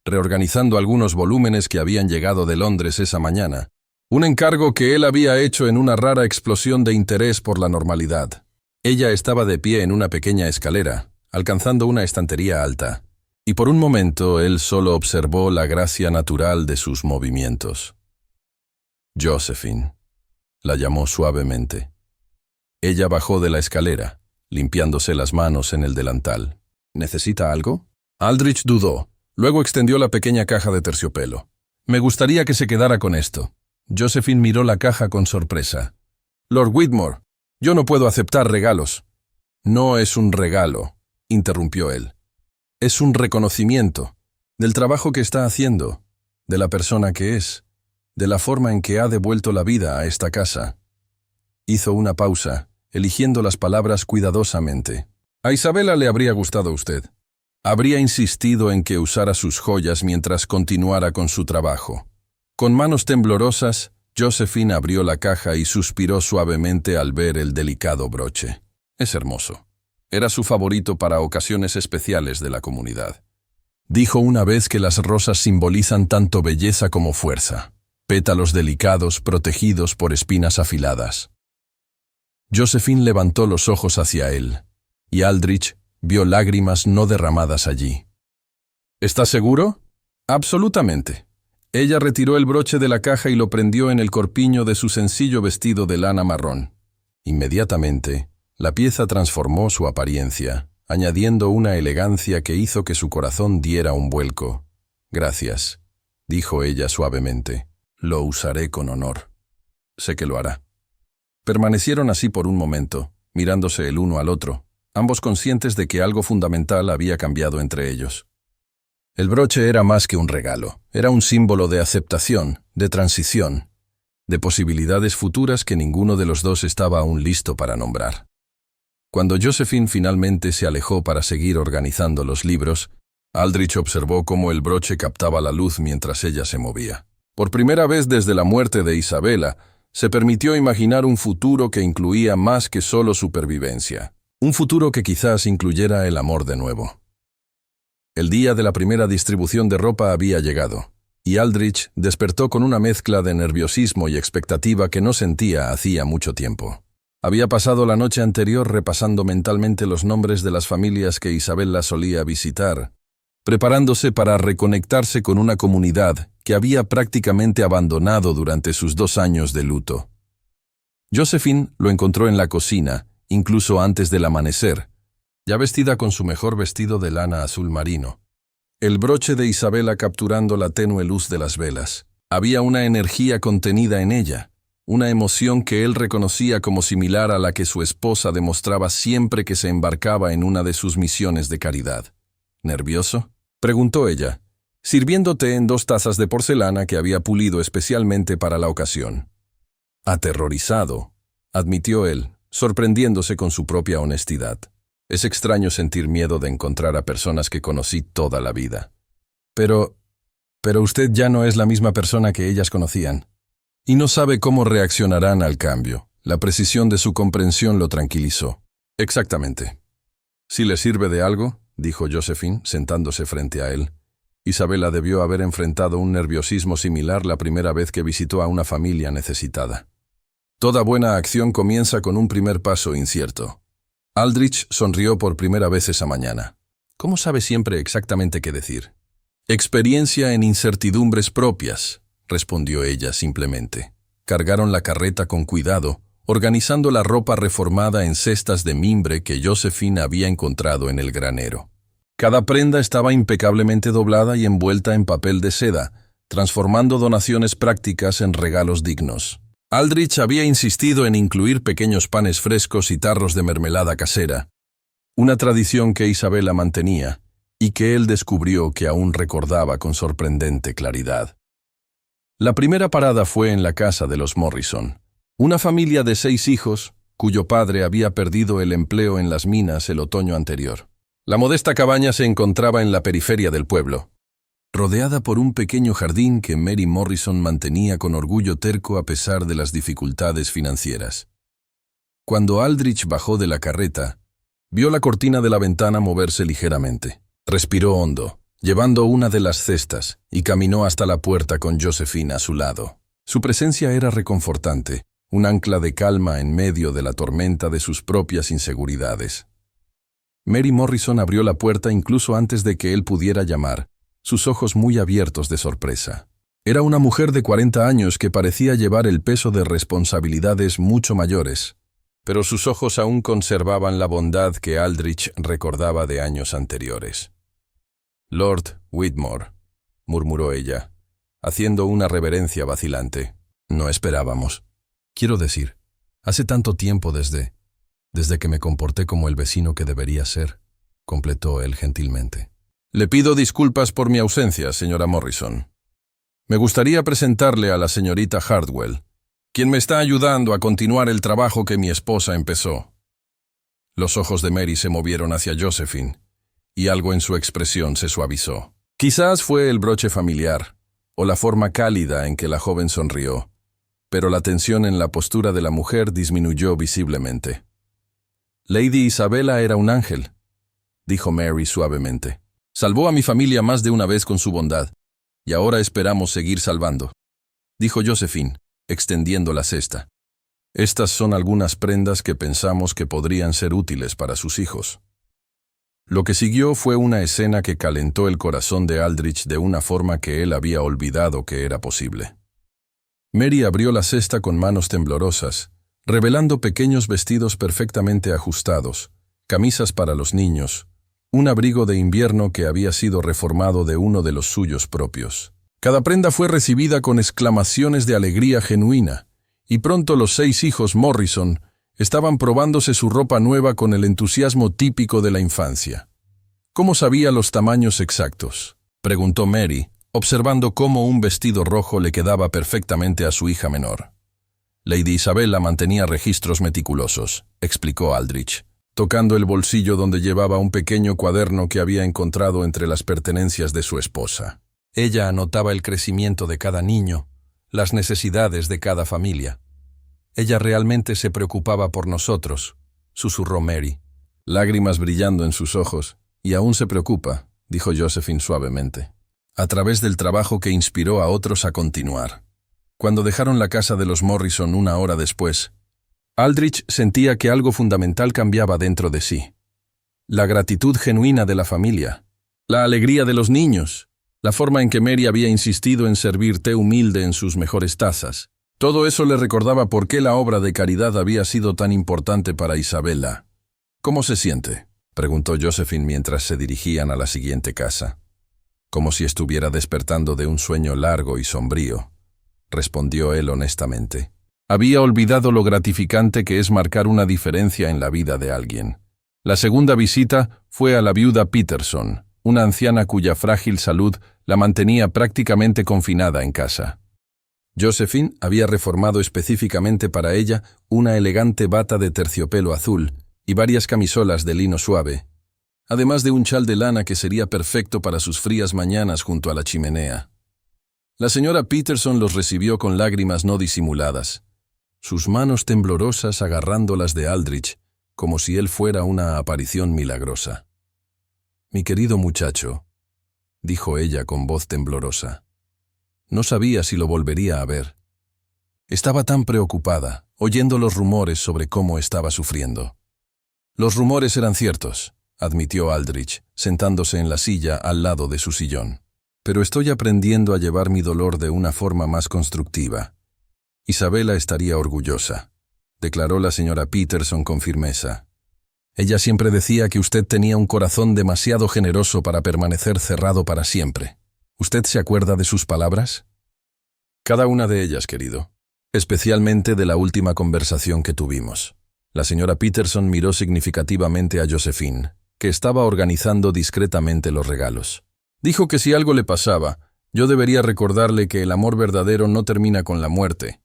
reorganizando algunos volúmenes que habían llegado de Londres esa mañana, un encargo que él había hecho en una rara explosión de interés por la normalidad. Ella estaba de pie en una pequeña escalera, alcanzando una estantería alta, y por un momento él solo observó la gracia natural de sus movimientos. Josephine, la llamó suavemente. Ella bajó de la escalera, limpiándose las manos en el delantal. ¿Necesita algo? Aldrich dudó. Luego extendió la pequeña caja de terciopelo. Me gustaría que se quedara con esto. Josephine miró la caja con sorpresa. Lord Whitmore, yo no puedo aceptar regalos. No es un regalo, interrumpió él. Es un reconocimiento del trabajo que está haciendo, de la persona que es, de la forma en que ha devuelto la vida a esta casa. Hizo una pausa, eligiendo las palabras cuidadosamente. A Isabela le habría gustado usted. Habría insistido en que usara sus joyas mientras continuara con su trabajo. Con manos temblorosas, Josephine abrió la caja y suspiró suavemente al ver el delicado broche. Es hermoso. Era su favorito para ocasiones especiales de la comunidad. Dijo una vez que las rosas simbolizan tanto belleza como fuerza. Pétalos delicados protegidos por espinas afiladas. Josephine levantó los ojos hacia él, y Aldrich vio lágrimas no derramadas allí. ¿Estás seguro? Absolutamente. Ella retiró el broche de la caja y lo prendió en el corpiño de su sencillo vestido de lana marrón. Inmediatamente, la pieza transformó su apariencia, añadiendo una elegancia que hizo que su corazón diera un vuelco. Gracias, dijo ella suavemente. Lo usaré con honor. Sé que lo hará. Permanecieron así por un momento, mirándose el uno al otro, ambos conscientes de que algo fundamental había cambiado entre ellos. El broche era más que un regalo, era un símbolo de aceptación, de transición, de posibilidades futuras que ninguno de los dos estaba aún listo para nombrar. Cuando Josephine finalmente se alejó para seguir organizando los libros, Aldrich observó cómo el broche captaba la luz mientras ella se movía. Por primera vez desde la muerte de Isabela, se permitió imaginar un futuro que incluía más que solo supervivencia. Un futuro que quizás incluyera el amor de nuevo. El día de la primera distribución de ropa había llegado, y Aldrich despertó con una mezcla de nerviosismo y expectativa que no sentía hacía mucho tiempo. Había pasado la noche anterior repasando mentalmente los nombres de las familias que Isabela solía visitar, preparándose para reconectarse con una comunidad que había prácticamente abandonado durante sus 2 años de luto. Josephine lo encontró en la cocina, incluso antes del amanecer, ya vestida con su mejor vestido de lana azul marino. El broche de Isabela capturando la tenue luz de las velas. Había una energía contenida en ella, una emoción que él reconocía como similar a la que su esposa demostraba siempre que se embarcaba en una de sus misiones de caridad. ¿Nervioso?, preguntó ella, sirviendo té en 2 tazas de porcelana que había pulido especialmente para la ocasión. Aterrorizado, admitió él, sorprendiéndose con su propia honestidad. Es extraño sentir miedo de encontrar a personas que conocí toda la vida. Pero usted ya no es la misma persona que ellas conocían. Y no sabe cómo reaccionarán al cambio. La precisión de su comprensión lo tranquilizó. Exactamente. Si le sirve de algo, dijo Josephine, sentándose frente a él. Isabela debió haber enfrentado un nerviosismo similar la primera vez que visitó a una familia necesitada. Toda buena acción comienza con un primer paso incierto. Aldrich sonrió por primera vez esa mañana. ¿Cómo sabe siempre exactamente qué decir? Experiencia en incertidumbres propias, respondió ella simplemente. Cargaron la carreta con cuidado, organizando la ropa reformada en cestas de mimbre que Josephine había encontrado en el granero. Cada prenda estaba impecablemente doblada y envuelta en papel de seda, transformando donaciones prácticas en regalos dignos. Aldrich había insistido en incluir pequeños panes frescos y tarros de mermelada casera, una tradición que Isabella mantenía y que él descubrió que aún recordaba con sorprendente claridad. La primera parada fue en la casa de los Morrison, una familia de 6 hijos, cuyo padre había perdido el empleo en las minas el otoño anterior. La modesta cabaña se encontraba en la periferia del pueblo, rodeada por un pequeño jardín que Mary Morrison mantenía con orgullo terco a pesar de las dificultades financieras. Cuando Aldrich bajó de la carreta, vio la cortina de la ventana moverse ligeramente. Respiró hondo, llevando una de las cestas, y caminó hasta la puerta con Josephine a su lado. Su presencia era reconfortante, un ancla de calma en medio de la tormenta de sus propias inseguridades. Mary Morrison abrió la puerta incluso antes de que él pudiera llamar, sus ojos muy abiertos de sorpresa. Era una mujer de 40 años que parecía llevar el peso de responsabilidades mucho mayores, pero sus ojos aún conservaban la bondad que Aldrich recordaba de años anteriores. «Lord Whitmore», murmuró ella, haciendo una reverencia vacilante. «No esperábamos. Quiero decir, hace tanto tiempo desde que me comporté como el vecino que debería ser», completó él gentilmente. «Le pido disculpas por mi ausencia, señora Morrison. Me gustaría presentarle a la señorita Hardwell, quien me está ayudando a continuar el trabajo que mi esposa empezó». Los ojos de Mary se movieron hacia Josephine, y algo en su expresión se suavizó. Quizás fue el broche familiar, o la forma cálida en que la joven sonrió, pero la tensión en la postura de la mujer disminuyó visiblemente. «Lady Isabella era un ángel», dijo Mary suavemente. «Salvó a mi familia más de una vez con su bondad, y ahora esperamos seguir salvando», dijo Josephine, extendiendo la cesta. «Estas son algunas prendas que pensamos que podrían ser útiles para sus hijos». Lo que siguió fue una escena que calentó el corazón de Aldrich de una forma que él había olvidado que era posible. Mary abrió la cesta con manos temblorosas, revelando pequeños vestidos perfectamente ajustados, camisas para los niños, un abrigo de invierno que había sido reformado de uno de los suyos propios. Cada prenda fue recibida con exclamaciones de alegría genuina, y pronto los 6 hijos Morrison estaban probándose su ropa nueva con el entusiasmo típico de la infancia. «¿Cómo sabía los tamaños exactos?», preguntó Mary, observando cómo un vestido rojo le quedaba perfectamente a su hija menor. «Lady Isabella mantenía registros meticulosos», explicó Aldrich, tocando el bolsillo donde llevaba un pequeño cuaderno que había encontrado entre las pertenencias de su esposa. Ella anotaba el crecimiento de cada niño, las necesidades de cada familia. «Ella realmente se preocupaba por nosotros», susurró Mary, lágrimas brillando en sus ojos. «Y aún se preocupa», dijo Josephine suavemente, a través del trabajo que inspiró a otros a continuar. Cuando dejaron la casa de los Morrison una hora después, Aldrich sentía que algo fundamental cambiaba dentro de sí. La gratitud genuina de la familia, la alegría de los niños, la forma en que Mary había insistido en servir té humilde en sus mejores tazas. Todo eso le recordaba por qué la obra de caridad había sido tan importante para Isabella. «¿Cómo se siente?», preguntó Josephine mientras se dirigían a la siguiente casa. «Como si estuviera despertando de un sueño largo y sombrío», respondió él honestamente. Había olvidado lo gratificante que es marcar una diferencia en la vida de alguien. La segunda visita fue a la viuda Peterson, una anciana cuya frágil salud la mantenía prácticamente confinada en casa. Josephine había reformado específicamente para ella una elegante bata de terciopelo azul y varias camisolas de lino suave, además de un chal de lana que sería perfecto para sus frías mañanas junto a la chimenea. La señora Peterson los recibió con lágrimas no disimuladas, sus manos temblorosas agarrando las de Aldrich, como si él fuera una aparición milagrosa. «Mi querido muchacho», dijo ella con voz temblorosa. No sabía si lo volvería a ver. Estaba tan preocupada, oyendo los rumores sobre cómo estaba sufriendo. «Los rumores eran ciertos», admitió Aldrich, sentándose en la silla al lado de su sillón. «Pero estoy aprendiendo a llevar mi dolor de una forma más constructiva. Isabella estaría orgullosa», declaró la señora Peterson con firmeza. Ella siempre decía que usted tenía un corazón demasiado generoso para permanecer cerrado para siempre. ¿Usted se acuerda de sus palabras? Cada una de ellas, querido. Especialmente de la última conversación que tuvimos. La señora Peterson miró significativamente a Josephine, que estaba organizando discretamente los regalos. Dijo que si algo le pasaba, yo debería recordarle que el amor verdadero no termina con la muerte,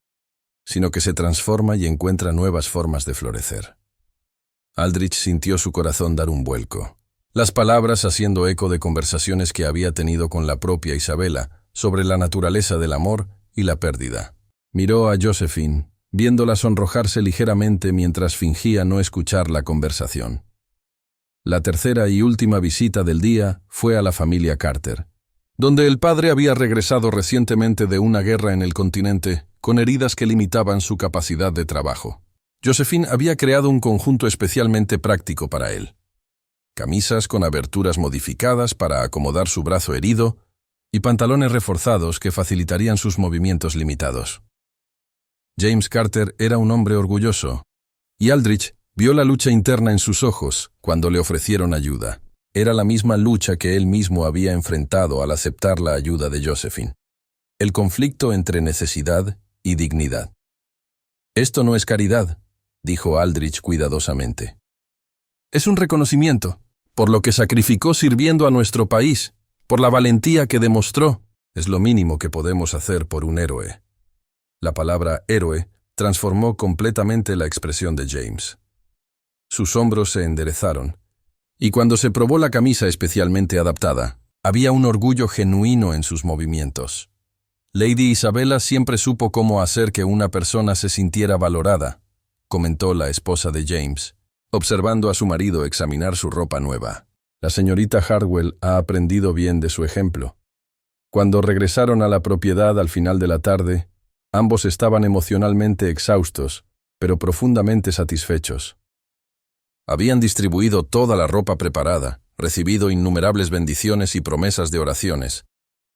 sino que se transforma y encuentra nuevas formas de florecer. Aldrich sintió su corazón dar un vuelco. Las palabras haciendo eco de conversaciones que había tenido con la propia Isabela sobre la naturaleza del amor y la pérdida. Miró a Josephine, viéndola sonrojarse ligeramente mientras fingía no escuchar la conversación. La tercera y última visita del día fue a la familia Carter, donde el padre había regresado recientemente de una guerra en el continente con heridas que limitaban su capacidad de trabajo. Josephine había creado un conjunto especialmente práctico para él. Camisas con aberturas modificadas para acomodar su brazo herido y pantalones reforzados que facilitarían sus movimientos limitados. James Carter era un hombre orgulloso, y Aldrich vio la lucha interna en sus ojos cuando le ofrecieron ayuda. Era la misma lucha que él mismo había enfrentado al aceptar la ayuda de Josephine. El conflicto entre necesidad y dignidad. «Esto no es caridad», dijo Aldrich cuidadosamente. «Es un reconocimiento, por lo que sacrificó sirviendo a nuestro país, por la valentía que demostró. Es lo mínimo que podemos hacer por un héroe». La palabra héroe transformó completamente la expresión de James. Sus hombros se enderezaron, y cuando se probó la camisa especialmente adaptada, había un orgullo genuino en sus movimientos. Lady Isabella siempre supo cómo hacer que una persona se sintiera valorada, comentó la esposa de James, observando a su marido examinar su ropa nueva. La señorita Hartwell ha aprendido bien de su ejemplo. Cuando regresaron a la propiedad al final de la tarde, ambos estaban emocionalmente exhaustos, pero profundamente satisfechos. Habían distribuido toda la ropa preparada, recibido innumerables bendiciones y promesas de oraciones,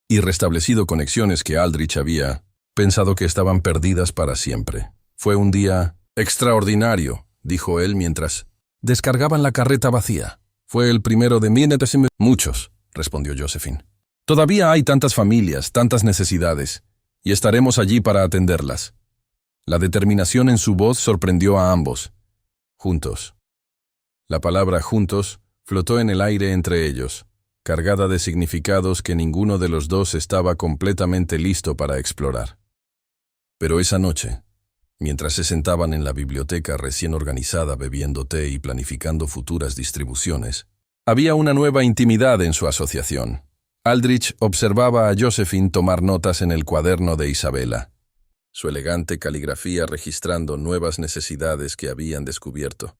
y restablecido conexiones que Aldrich había pensado que estaban perdidas para siempre. Fue un día extraordinario, dijo él mientras descargaban la carreta vacía. Fue el primero de muchos, respondió Josephine. Todavía hay tantas familias, tantas necesidades, y estaremos allí para atenderlas. La determinación en su voz sorprendió a ambos. Juntos. La palabra juntos flotó en el aire entre ellos, cargada de significados que ninguno de los dos estaba completamente listo para explorar. Pero esa noche, mientras se sentaban en la biblioteca recién organizada bebiendo té y planificando futuras distribuciones, había una nueva intimidad en su asociación. Aldrich observaba a Josephine tomar notas en el cuaderno de Isabela, su elegante caligrafía registrando nuevas necesidades que habían descubierto,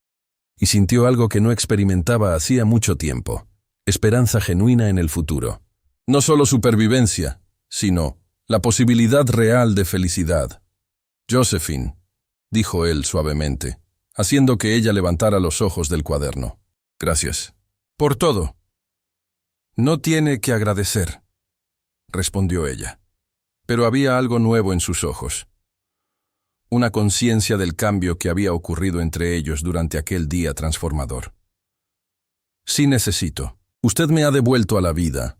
y sintió algo que no experimentaba hacía mucho tiempo, esperanza genuina en el futuro. No solo supervivencia, sino la posibilidad real de felicidad. «Josephine», dijo él suavemente, haciendo que ella levantara los ojos del cuaderno. «Gracias. Por todo». «No tiene que agradecer», respondió ella, pero había algo nuevo en sus ojos. Una conciencia del cambio que había ocurrido entre ellos durante aquel día transformador. «Sí necesito. Usted me ha devuelto a la vida».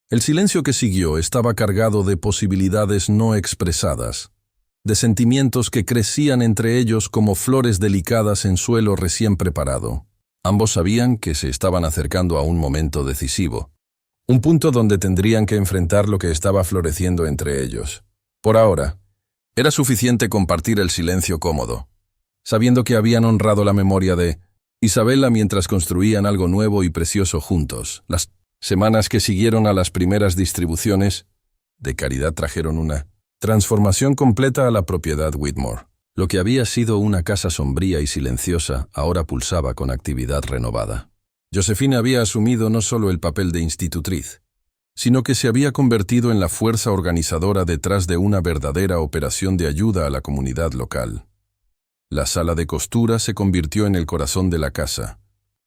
El silencio que siguió estaba cargado de posibilidades no expresadas, de sentimientos que crecían entre ellos como flores delicadas en suelo recién preparado. Ambos sabían que se estaban acercando a un momento decisivo, un punto donde tendrían que enfrentar lo que estaba floreciendo entre ellos. Por ahora, era suficiente compartir el silencio cómodo, sabiendo que habían honrado la memoria de Isabela mientras construían algo nuevo y precioso juntos. Las semanas que siguieron a las primeras distribuciones de caridad trajeron una transformación completa a la propiedad Whitmore. Lo que había sido una casa sombría y silenciosa ahora pulsaba con actividad renovada. Josephine había asumido no solo el papel de institutriz, sino que se había convertido en la fuerza organizadora detrás de una verdadera operación de ayuda a la comunidad local. La sala de costura se convirtió en el corazón de la casa,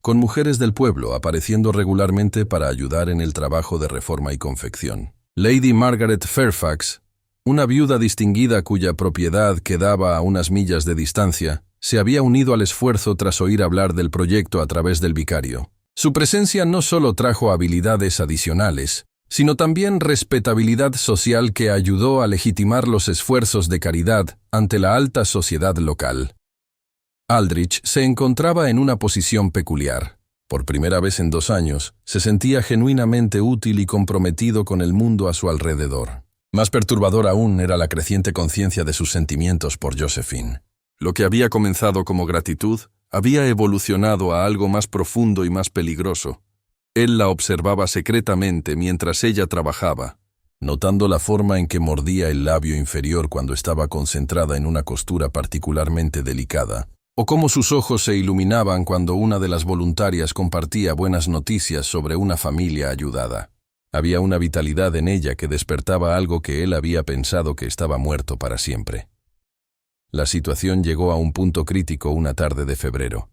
con mujeres del pueblo apareciendo regularmente para ayudar en el trabajo de reforma y confección. Lady Margaret Fairfax, una viuda distinguida cuya propiedad quedaba a unas millas de distancia, se había unido al esfuerzo tras oír hablar del proyecto a través del vicario. Su presencia no solo trajo habilidades adicionales, sino también respetabilidad social que ayudó a legitimar los esfuerzos de caridad ante la alta sociedad local. Aldrich se encontraba en una posición peculiar. Por primera vez en 2 años, se sentía genuinamente útil y comprometido con el mundo a su alrededor. Más perturbador aún era la creciente conciencia de sus sentimientos por Josephine. Lo que había comenzado como gratitud había evolucionado a algo más profundo y más peligroso. Él la observaba secretamente mientras ella trabajaba, notando la forma en que mordía el labio inferior cuando estaba concentrada en una costura particularmente delicada, o cómo sus ojos se iluminaban cuando una de las voluntarias compartía buenas noticias sobre una familia ayudada. Había una vitalidad en ella que despertaba algo que él había pensado que estaba muerto para siempre. La situación llegó a un punto crítico una tarde de febrero,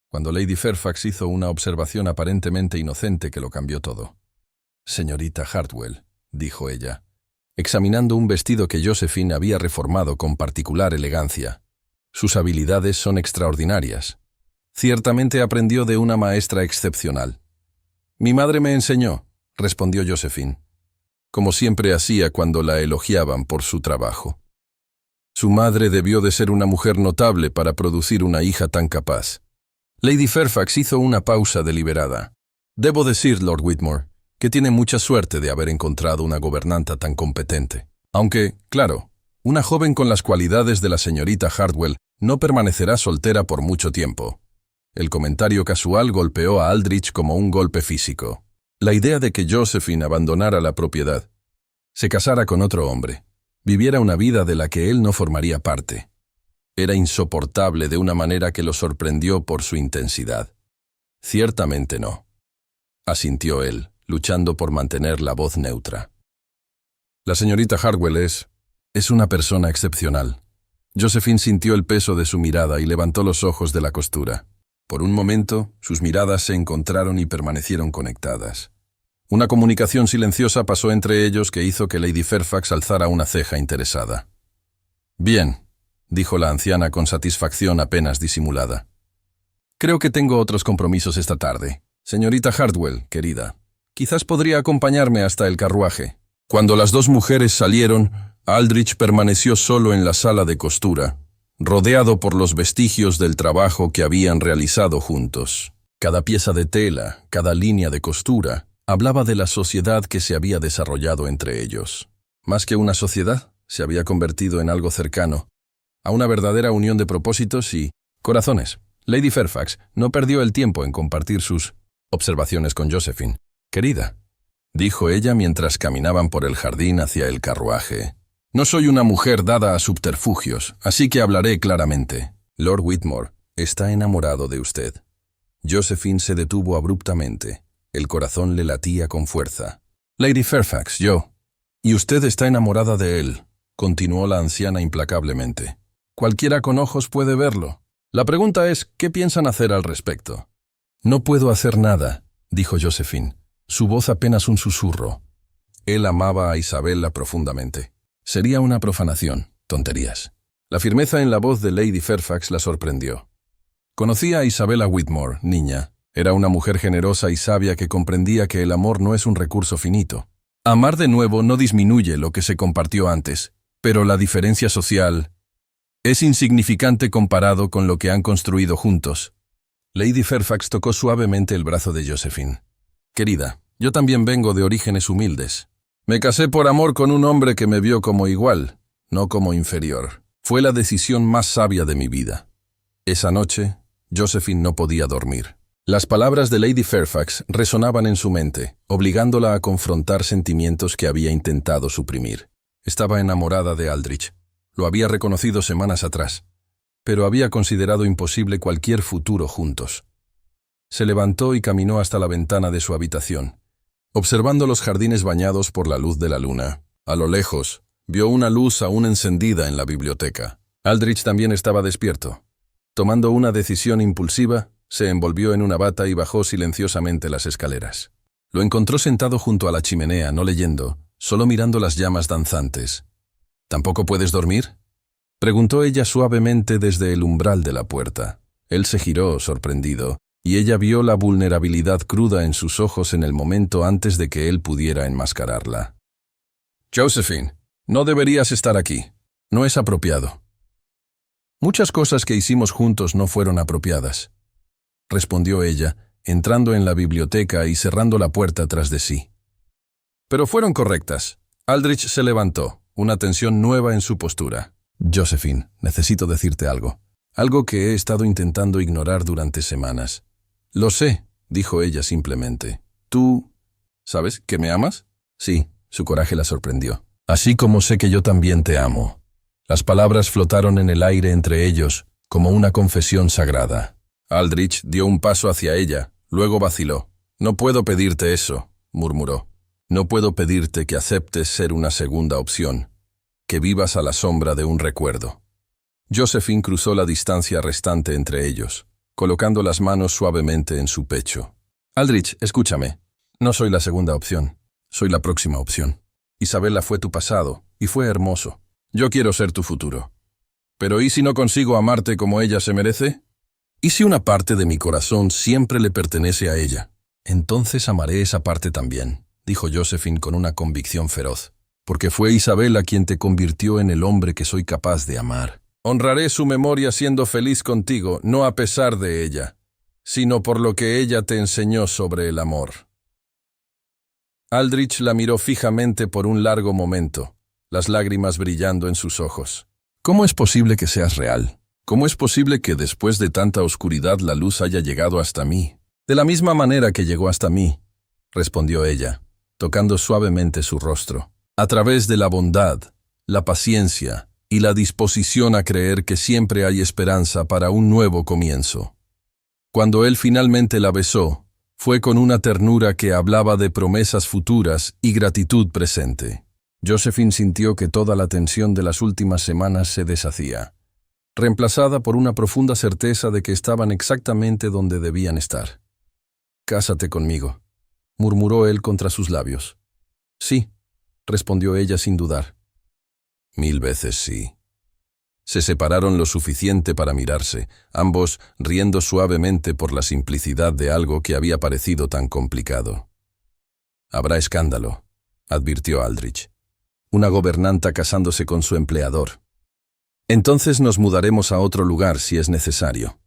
cuando Lady Fairfax hizo una observación aparentemente inocente que lo cambió todo. «Señorita Hartwell», dijo ella, examinando un vestido que Josephine había reformado con particular elegancia. «Sus habilidades son extraordinarias. Ciertamente aprendió de una maestra excepcional». «Mi madre me enseñó», respondió Josephine, como siempre hacía cuando la elogiaban por su trabajo. Su madre debió de ser una mujer notable para producir una hija tan capaz. Lady Fairfax hizo una pausa deliberada. «Debo decir, Lord Whitmore, que tiene mucha suerte de haber encontrado una gobernanta tan competente. Aunque, claro, una joven con las cualidades de la señorita Hartwell no permanecerá soltera por mucho tiempo». El comentario casual golpeó a Aldrich como un golpe físico. La idea de que Josephine abandonara la propiedad, se casara con otro hombre, viviera una vida de la que él no formaría parte, era insoportable de una manera que lo sorprendió por su intensidad. «Ciertamente no», asintió él, luchando por mantener la voz neutra. «La señorita Hartwell es una persona excepcional». Josephine sintió el peso de su mirada y levantó los ojos de la costura. Por un momento, sus miradas se encontraron y permanecieron conectadas. Una comunicación silenciosa pasó entre ellos que hizo que Lady Fairfax alzara una ceja interesada. «Bien», dijo la anciana con satisfacción apenas disimulada. «Creo que tengo otros compromisos esta tarde. Señorita Hartwell, querida, quizás podría acompañarme hasta el carruaje». Cuando las 2 mujeres salieron, Aldrich permaneció solo en la sala de costura, rodeado por los vestigios del trabajo que habían realizado juntos. Cada pieza de tela, cada línea de costura, hablaba de la sociedad que se había desarrollado entre ellos. Más que una sociedad, se había convertido en algo cercano, a una verdadera unión de propósitos y corazones. Lady Fairfax no perdió el tiempo en compartir sus observaciones con Josephine. «Querida», dijo ella mientras caminaban por el jardín hacia el carruaje, «no soy una mujer dada a subterfugios, así que hablaré claramente. Lord Whitmore está enamorado de usted». Josephine se detuvo abruptamente. El corazón le latía con fuerza. «Lady Fairfax, y usted está enamorada de él», continuó la anciana implacablemente. «Cualquiera con ojos puede verlo. La pregunta es, ¿qué piensan hacer al respecto?» «No puedo hacer nada», dijo Josephine, su voz apenas un susurro. Él amaba a Isabella profundamente. Sería una profanación, tonterías. La firmeza en la voz de Lady Fairfax la sorprendió. «Conocía a Isabella Whitmore, niña. Era una mujer generosa y sabia que comprendía que el amor no es un recurso finito. Amar de nuevo no disminuye lo que se compartió antes, pero la diferencia social es insignificante comparado con lo que han construido juntos». Lady Fairfax tocó suavemente el brazo de Josephine. «Querida, yo también vengo de orígenes humildes. Me casé por amor con un hombre que me vio como igual, no como inferior. Fue la decisión más sabia de mi vida». Esa noche, Josephine no podía dormir. Las palabras de Lady Fairfax resonaban en su mente, obligándola a confrontar sentimientos que había intentado suprimir. Estaba enamorada de Aldrich. Lo había reconocido semanas atrás, pero había considerado imposible cualquier futuro juntos. Se levantó y caminó hasta la ventana de su habitación, observando los jardines bañados por la luz de la luna. A lo lejos, vio una luz aún encendida en la biblioteca. Aldrich también estaba despierto. Tomando una decisión impulsiva, se envolvió en una bata y bajó silenciosamente las escaleras. Lo encontró sentado junto a la chimenea, no leyendo, solo mirando las llamas danzantes. «¿Tampoco puedes dormir?», Preguntó ella suavemente desde el umbral de la puerta. Él se giró, sorprendido, y ella vio la vulnerabilidad cruda en sus ojos en el momento antes de que él pudiera enmascararla. «Josephine, no deberías estar aquí. No es apropiado». «Muchas cosas que hicimos juntos no fueron apropiadas», respondió ella, entrando en la biblioteca y cerrando la puerta tras de sí. «Pero fueron correctas». Aldrich se levantó, una tensión nueva en su postura. «Josephine, necesito decirte algo. Algo que he estado intentando ignorar durante semanas». «Lo sé», dijo ella simplemente. «¿Tú sabes que me amas?» «Sí», su coraje la sorprendió. «Así como sé que yo también te amo». Las palabras flotaron en el aire entre ellos, como una confesión sagrada. Aldrich dio un paso hacia ella, luego vaciló. «No puedo pedirte eso», murmuró. «No puedo pedirte que aceptes ser una segunda opción, que vivas a la sombra de un recuerdo». Josephine cruzó la distancia restante entre ellos, colocando las manos suavemente en su pecho. «Aldrich, escúchame. No soy la segunda opción. Soy la próxima opción. Isabella fue tu pasado, y fue hermoso. Yo quiero ser tu futuro. Pero ¿y si no consigo amarte como ella se merece? ¿Y si una parte de mi corazón siempre le pertenece a ella? Entonces amaré esa parte también», dijo Josephine con una convicción feroz. «Porque fue Isabella quien te convirtió en el hombre que soy capaz de amar. Honraré su memoria siendo feliz contigo, no a pesar de ella, sino por lo que ella te enseñó sobre el amor». Aldrich la miró fijamente por un largo momento, las lágrimas brillando en sus ojos. «¿Cómo es posible que seas real? ¿Cómo es posible que después de tanta oscuridad la luz haya llegado hasta mí?» «De la misma manera que llegó hasta mí», respondió ella, tocando suavemente su rostro. «A través de la bondad, la paciencia y la disposición a creer que siempre hay esperanza para un nuevo comienzo». Cuando él finalmente la besó, fue con una ternura que hablaba de promesas futuras y gratitud presente. Josephine sintió que toda la tensión de las últimas semanas se deshacía, reemplazada por una profunda certeza de que estaban exactamente donde debían estar. «Cásate conmigo», murmuró él contra sus labios. «Sí», respondió ella sin dudar. «1000 veces sí». Se separaron lo suficiente para mirarse, ambos riendo suavemente por la simplicidad de algo que había parecido tan complicado. «Habrá escándalo», advirtió Aldrich. «Una gobernanta casándose con su empleador. Entonces nos mudaremos a otro lugar si es necesario.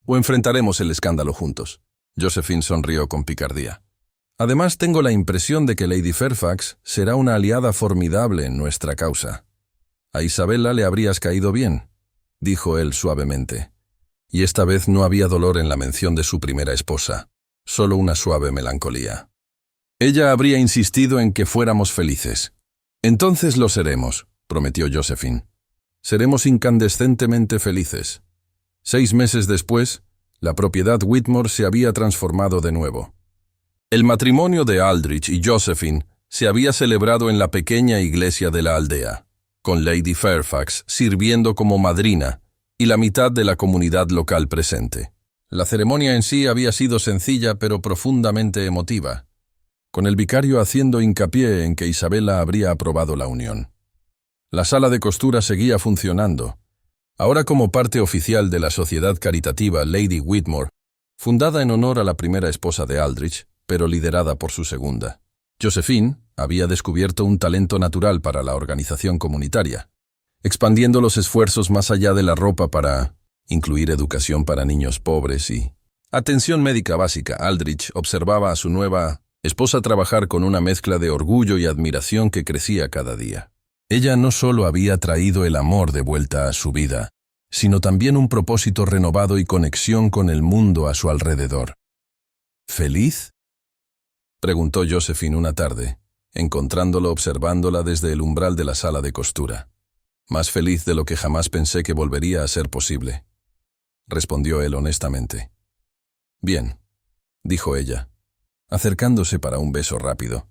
O enfrentaremos el escándalo juntos». Josephine sonrió con picardía. «Además, tengo la impresión de que Lady Fairfax será una aliada formidable en nuestra causa». «A Isabella le habrías caído bien», dijo él suavemente. Y esta vez no había dolor en la mención de su primera esposa, solo una suave melancolía. «Ella habría insistido en que fuéramos felices». «Entonces lo seremos», prometió Josephine. «Seremos incandescentemente felices». 6 meses después, la propiedad Whitmore se había transformado de nuevo. El matrimonio de Aldrich y Josephine se había celebrado en la pequeña iglesia de la aldea, con Lady Fairfax sirviendo como madrina y la mitad de la comunidad local presente. La ceremonia en sí había sido sencilla pero profundamente emotiva, con el vicario haciendo hincapié en que Isabella habría aprobado la unión. La sala de costura seguía funcionando, ahora como parte oficial de la sociedad caritativa Lady Whitmore, fundada en honor a la primera esposa de Aldrich, pero liderada por su segunda. Josephine había descubierto un talento natural para la organización comunitaria, expandiendo los esfuerzos más allá de la ropa para incluir educación para niños pobres y atención médica básica. Aldrich observaba a su nueva esposa trabajar con una mezcla de orgullo y admiración que crecía cada día. Ella no solo había traído el amor de vuelta a su vida, sino también un propósito renovado y conexión con el mundo a su alrededor. ¿Feliz?, preguntó Josephine una tarde, encontrándolo observándola desde el umbral de la sala de costura. «Más feliz de lo que jamás pensé que volvería a ser posible», respondió él honestamente. «Bien», dijo ella, acercándose para un beso rápido.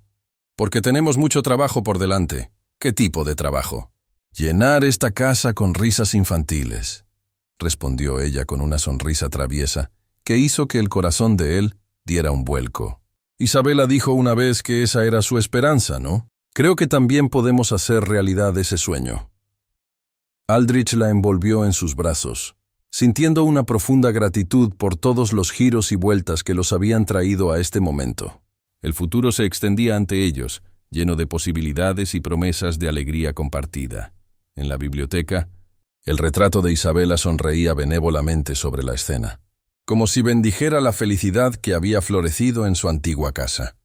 «Porque tenemos mucho trabajo por delante». «¿Qué tipo de trabajo?» «Llenar esta casa con risas infantiles», respondió ella con una sonrisa traviesa que hizo que el corazón de él diera un vuelco. «Isabella dijo una vez que esa era su esperanza, ¿no? Creo que también podemos hacer realidad ese sueño». Aldrich la envolvió en sus brazos, sintiendo una profunda gratitud por todos los giros y vueltas que los habían traído a este momento. El futuro se extendía ante ellos, lleno de posibilidades y promesas de alegría compartida. En la biblioteca, el retrato de Isabela sonreía benévolamente sobre la escena, como si bendijera la felicidad que había florecido en su antigua casa.